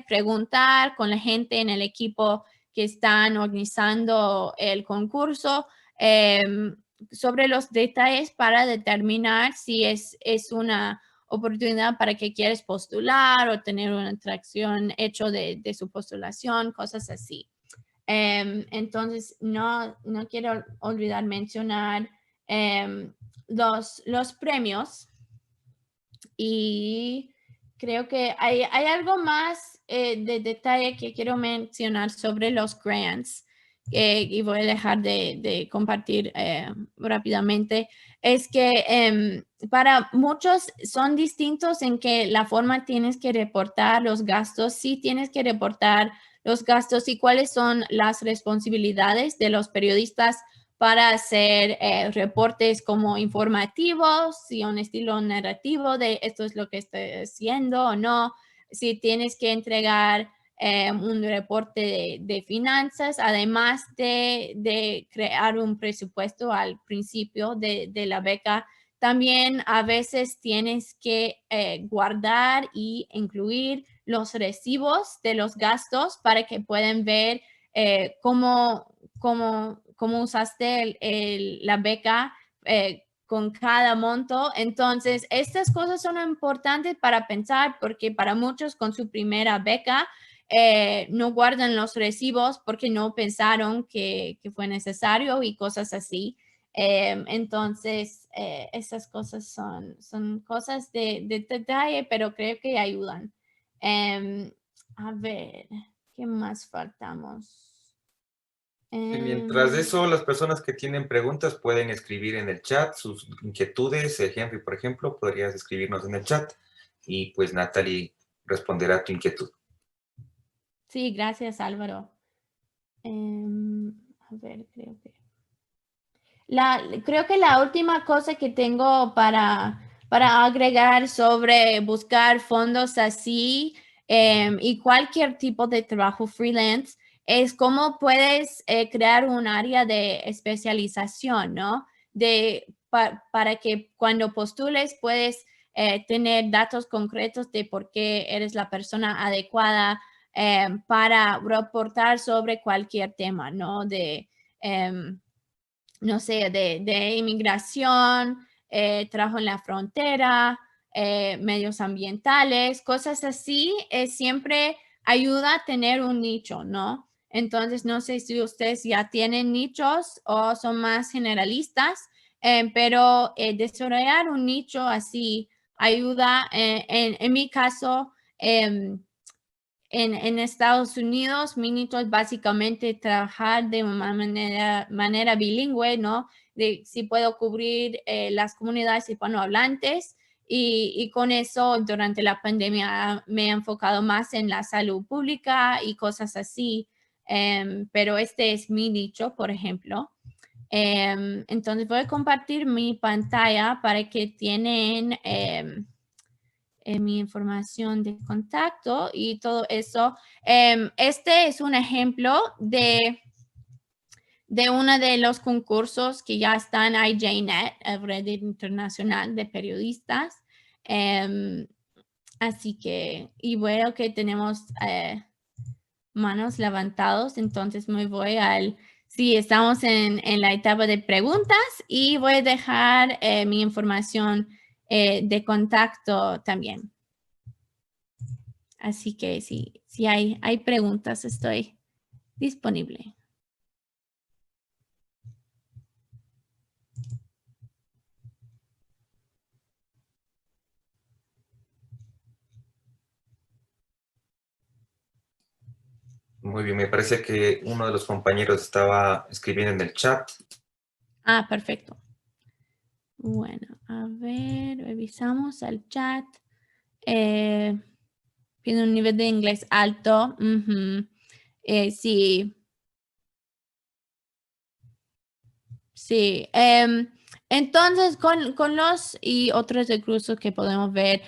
preguntar con la gente en el equipo que están organizando el concurso sobre los detalles para determinar si es una oportunidad para que quieres postular o tener una atracción hecho de su postulación, cosas así. Entonces, no quiero olvidar mencionar los premios y creo que hay algo más de detalle que quiero mencionar sobre los grants y voy a dejar de compartir rápidamente. Es que para muchos son distintos en que la forma tienes que reportar los gastos, sí tienes que reportar los gastos y cuáles son las responsabilidades de los periodistas para hacer reportes como informativos, si un estilo narrativo de esto es lo que estoy haciendo o no, si tienes que entregar un reporte de finanzas, además de crear un presupuesto al principio de la beca. También a veces tienes que guardar y incluir los recibos de los gastos para que puedan ver cómo usaste la beca con cada monto. Entonces, estas cosas son importantes para pensar porque para muchos con su primera beca no guardan los recibos porque no pensaron que fue necesario y cosas así. Entonces, esas cosas son cosas de detalle, pero creo que ayudan. A ver, ¿qué más faltamos? Y mientras eso, las personas que tienen preguntas pueden escribir en el chat sus inquietudes. Henry, por ejemplo, podrías escribirnos en el chat y pues Natalie responderá a tu inquietud. Sí, gracias, Álvaro. A ver, creo que la última cosa que tengo para agregar sobre buscar fondos así y cualquier tipo de trabajo freelance es cómo puedes crear un área de especialización, ¿no? Para que cuando postules puedes tener datos concretos de por qué eres la persona adecuada para reportar sobre cualquier tema, ¿no? No sé, de inmigración, trabajo en la frontera, medios ambientales, cosas así, siempre ayuda a tener un nicho, ¿no? Entonces, no sé si ustedes ya tienen nichos o son más generalistas, pero desarrollar un nicho así ayuda, en mi caso, en Estados Unidos, mi nicho es básicamente trabajar de una manera bilingüe, ¿no? De si puedo cubrir las comunidades hispanohablantes y con eso durante la pandemia me he enfocado más en la salud pública y cosas así, pero este es mi nicho, por ejemplo. Entonces voy a compartir mi pantalla para que tienen mi información de contacto y todo eso. Este es un ejemplo de uno de los concursos que ya está en IJNet, el Red Internacional de Periodistas. Así que, y veo que tenemos manos levantados, entonces me voy sí, estamos en la etapa de preguntas y voy a dejar mi información de contacto también. Así que si hay preguntas, estoy disponible. Muy bien, me parece que uno de los compañeros estaba escribiendo en el chat. Ah, perfecto. Bueno, a ver, revisamos el chat. Tiene un nivel de inglés alto. Sí. Sí. Entonces, con los y otros recursos que podemos ver,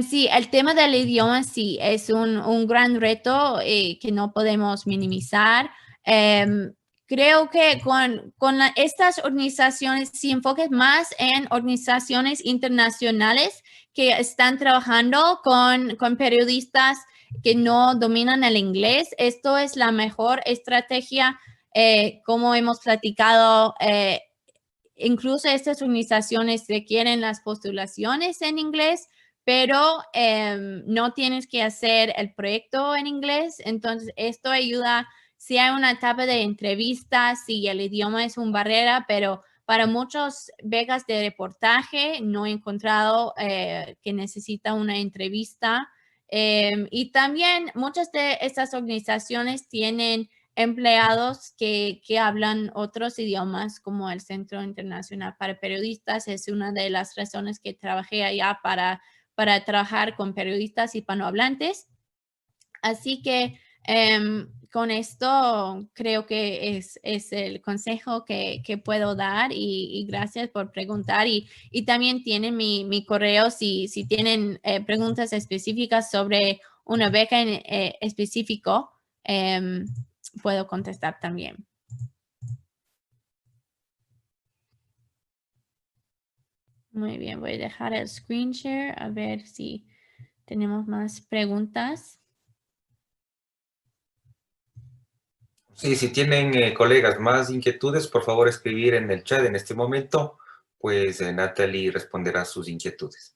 sí, el tema del idioma sí es un gran reto que no podemos minimizar. Creo que con estas organizaciones, si enfoques más en organizaciones internacionales que están trabajando con periodistas que no dominan el inglés, esto es la mejor estrategia. Como hemos platicado, incluso estas organizaciones requieren las postulaciones en inglés, pero no tienes que hacer el proyecto en inglés. Entonces, esto ayuda si hay una etapa de entrevistas, si el idioma es una barrera, pero para muchas becas de reportaje no he encontrado que necesita una entrevista. Y también muchas de estas organizaciones tienen empleados que hablan otros idiomas, como el Centro Internacional para Periodistas. Es una de las razones que trabajé allá para trabajar con periodistas hispanohablantes. Así que con esto creo que es el consejo que puedo dar y gracias por preguntar. Y también tienen mi correo si tienen preguntas específicas sobre una beca en específico. Puedo contestar también. Muy bien, voy a dejar el screen share a ver si tenemos más preguntas. Sí, si tienen colegas más inquietudes, por favor escribir en el chat en este momento, pues Natalie responderá sus inquietudes.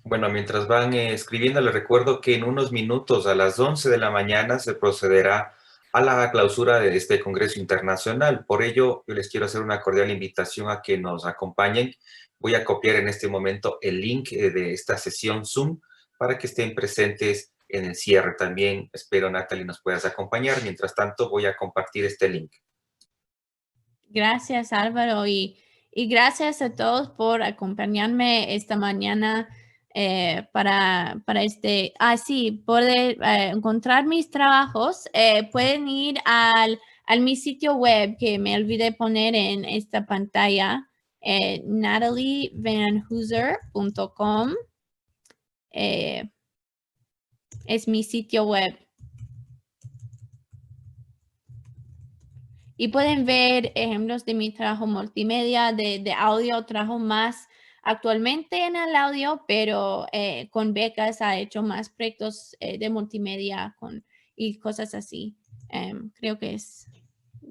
Bueno, mientras van escribiendo, les recuerdo que en unos minutos, a las 11 de la mañana, se procederá a la clausura de este Congreso Internacional. Por ello, yo les quiero hacer una cordial invitación a que nos acompañen. Voy a copiar en este momento el link de esta sesión Zoom para que estén presentes en el cierre. También espero, Natalie, nos puedas acompañar. Mientras tanto, voy a compartir este link. Gracias, Álvaro, y gracias a todos por acompañarme esta mañana para este. Sí, poder encontrar mis trabajos. Pueden ir a mi sitio web que me olvidé poner en esta pantalla, natalievanhooser.com. Es mi sitio web. Y pueden ver ejemplos de mi trabajo multimedia, de audio. Trabajo más actualmente en el audio, pero con becas ha hecho más proyectos de multimedia y cosas así. Creo que es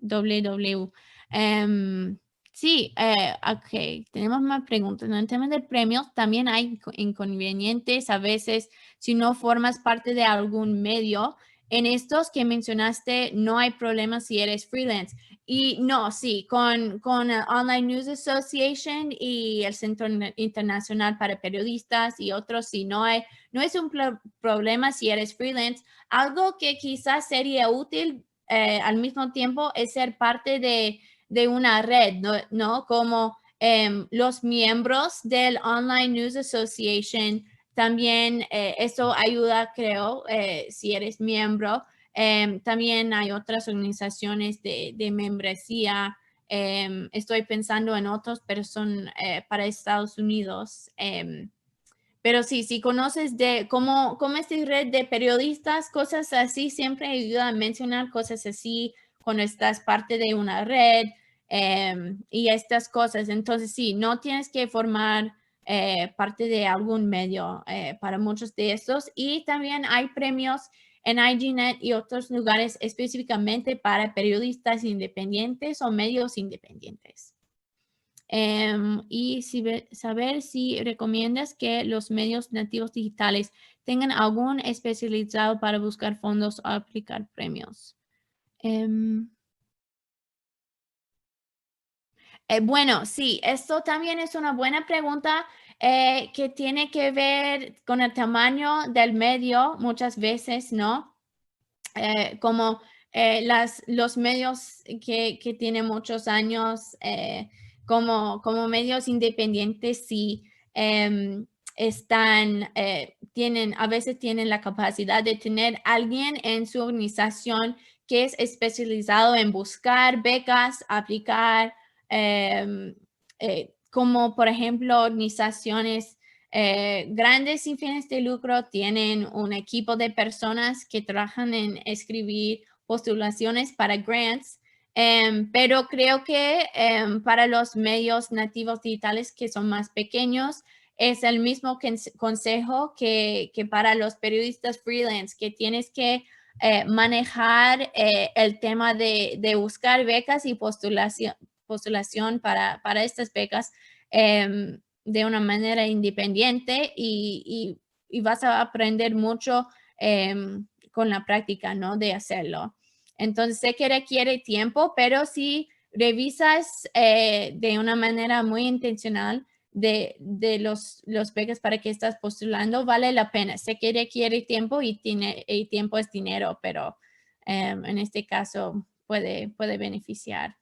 www. Sí, ok, tenemos más preguntas. En temas de premios también hay inconvenientes. A veces, si no formas parte de algún medio, en estos que mencionaste, no hay problema si eres freelance. Y no, sí, con Online News Association y el Centro Internacional para Periodistas y otros, sí, no es un problema si eres freelance. Algo que quizás sería útil al mismo tiempo es ser parte de una red, ¿no? Como los miembros del Online News Association. También eso ayuda, creo, si eres miembro. También hay otras organizaciones de membresía. Estoy pensando en otros, pero son para Estados Unidos. Pero sí, si conoces de cómo esta red de periodistas, cosas así, siempre ayuda a mencionar cosas así cuando estás parte de una red y estas cosas. Entonces, sí, no tienes que formar parte de algún medio para muchos de estos. Y también hay premios en IGNet y otros lugares específicamente para periodistas independientes o medios independientes. Y saber si recomiendas que los medios nativos digitales tengan algún especializado para buscar fondos o aplicar premios. Bueno, sí, esto también es una buena pregunta que tiene que ver con el tamaño del medio muchas veces, ¿no? Como los medios que tienen muchos años como medios independientes, sí a veces tienen la capacidad de tener alguien en su organización que es especializado en buscar becas, aplicar, como por ejemplo organizaciones grandes sin fines de lucro tienen un equipo de personas que trabajan en escribir postulaciones para grants, pero creo que para los medios nativos digitales que son más pequeños, es el mismo consejo que para los periodistas freelance, que tienes que manejar el tema de buscar becas y postulación para estas becas de una manera independiente y vas a aprender mucho con la práctica, ¿no? De hacerlo. Entonces, sé que requiere tiempo, pero si revisas de una manera muy intencional de los becas para que estás postulando, vale la pena. Sé que requiere tiempo y tiempo es dinero, pero en este caso puede beneficiar.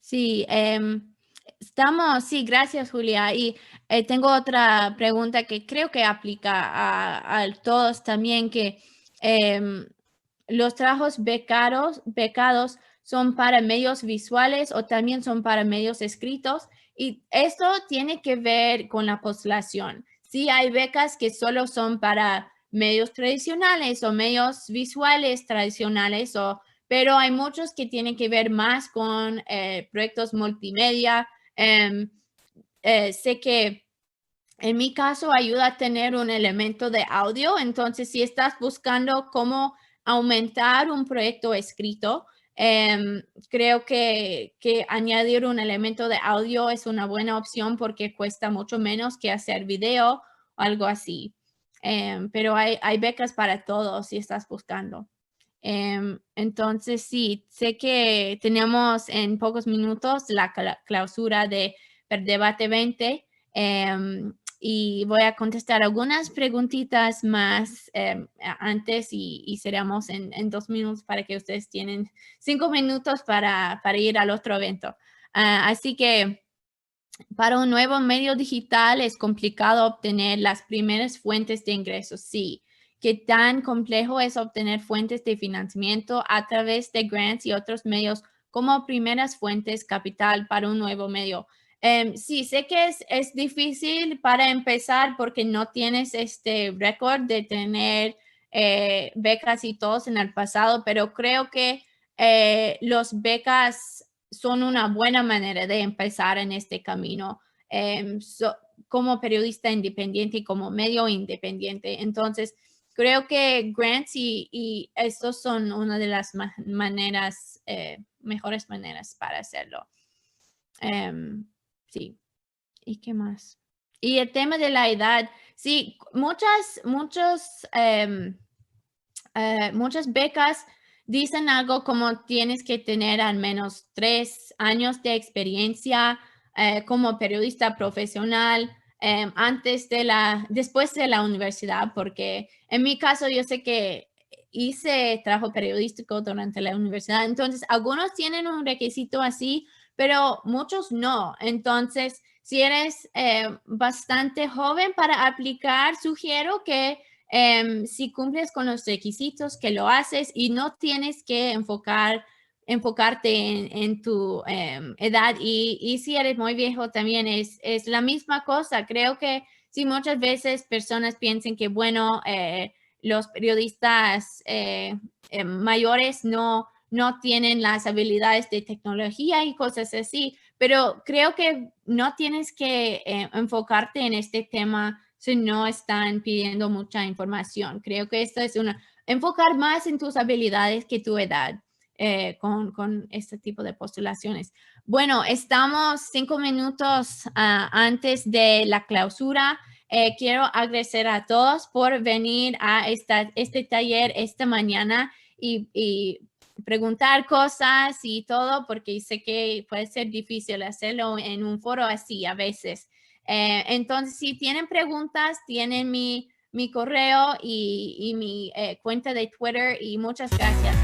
Sí, sí, gracias, Julia. Y tengo otra pregunta que creo que aplica a todos también, que los trabajos becados son para medios visuales o también son para medios escritos. Y esto tiene que ver con la postulación. Sí, hay becas que solo son para medios tradicionales o medios visuales tradicionales, pero hay muchos que tienen que ver más con proyectos multimedia. Sé que en mi caso ayuda a tener un elemento de audio. Entonces, si estás buscando cómo aumentar un proyecto escrito, Creo que añadir un elemento de audio es una buena opción porque cuesta mucho menos que hacer video o algo así. Pero hay becas para todos si estás buscando. Entonces, sí, sé que tenemos en pocos minutos la clausura de Debate 20 y voy a contestar algunas preguntitas más antes y seremos en 2 minutos para que ustedes tienen 5 minutos para ir al otro evento. Así que para un nuevo medio digital es complicado obtener las primeras fuentes de ingresos, sí. ¿Qué tan complejo es obtener fuentes de financiamiento a través de grants y otros medios como primeras fuentes capital para un nuevo medio? Sí, sé que es difícil para empezar porque no tienes este récord de tener becas y todos en el pasado, pero creo que los becas son una buena manera de empezar en este camino como periodista independiente y como medio independiente. Entonces, creo que grants y estos son una de las mejores maneras para hacerlo. Sí. ¿Y qué más? Y el tema de la edad. Sí, muchas becas dicen algo como tienes que tener al menos 3 años de experiencia como periodista profesional después de la universidad, porque en mi caso yo sé que hice trabajo periodístico durante la universidad, entonces algunos tienen un requisito así, pero muchos no. Entonces, si eres bastante joven para aplicar, sugiero que si cumples con los requisitos, que lo haces y no tienes que enfocarte en tu edad. Y si eres muy viejo también es la misma cosa. Creo que sí, muchas veces personas piensan que, bueno, los periodistas mayores no tienen las habilidades de tecnología y cosas así, pero creo que no tienes que enfocarte en este tema si no están pidiendo mucha información. Creo que esto es enfocar más en tus habilidades que tu edad con este tipo de postulaciones. Bueno, estamos 5 minutos antes de la clausura. Quiero agradecer a todos por venir a este taller esta mañana y preguntar cosas y todo, porque sé que puede ser difícil hacerlo en un foro así a veces. Entonces, si tienen preguntas, tienen mi correo y mi cuenta de Twitter y muchas gracias.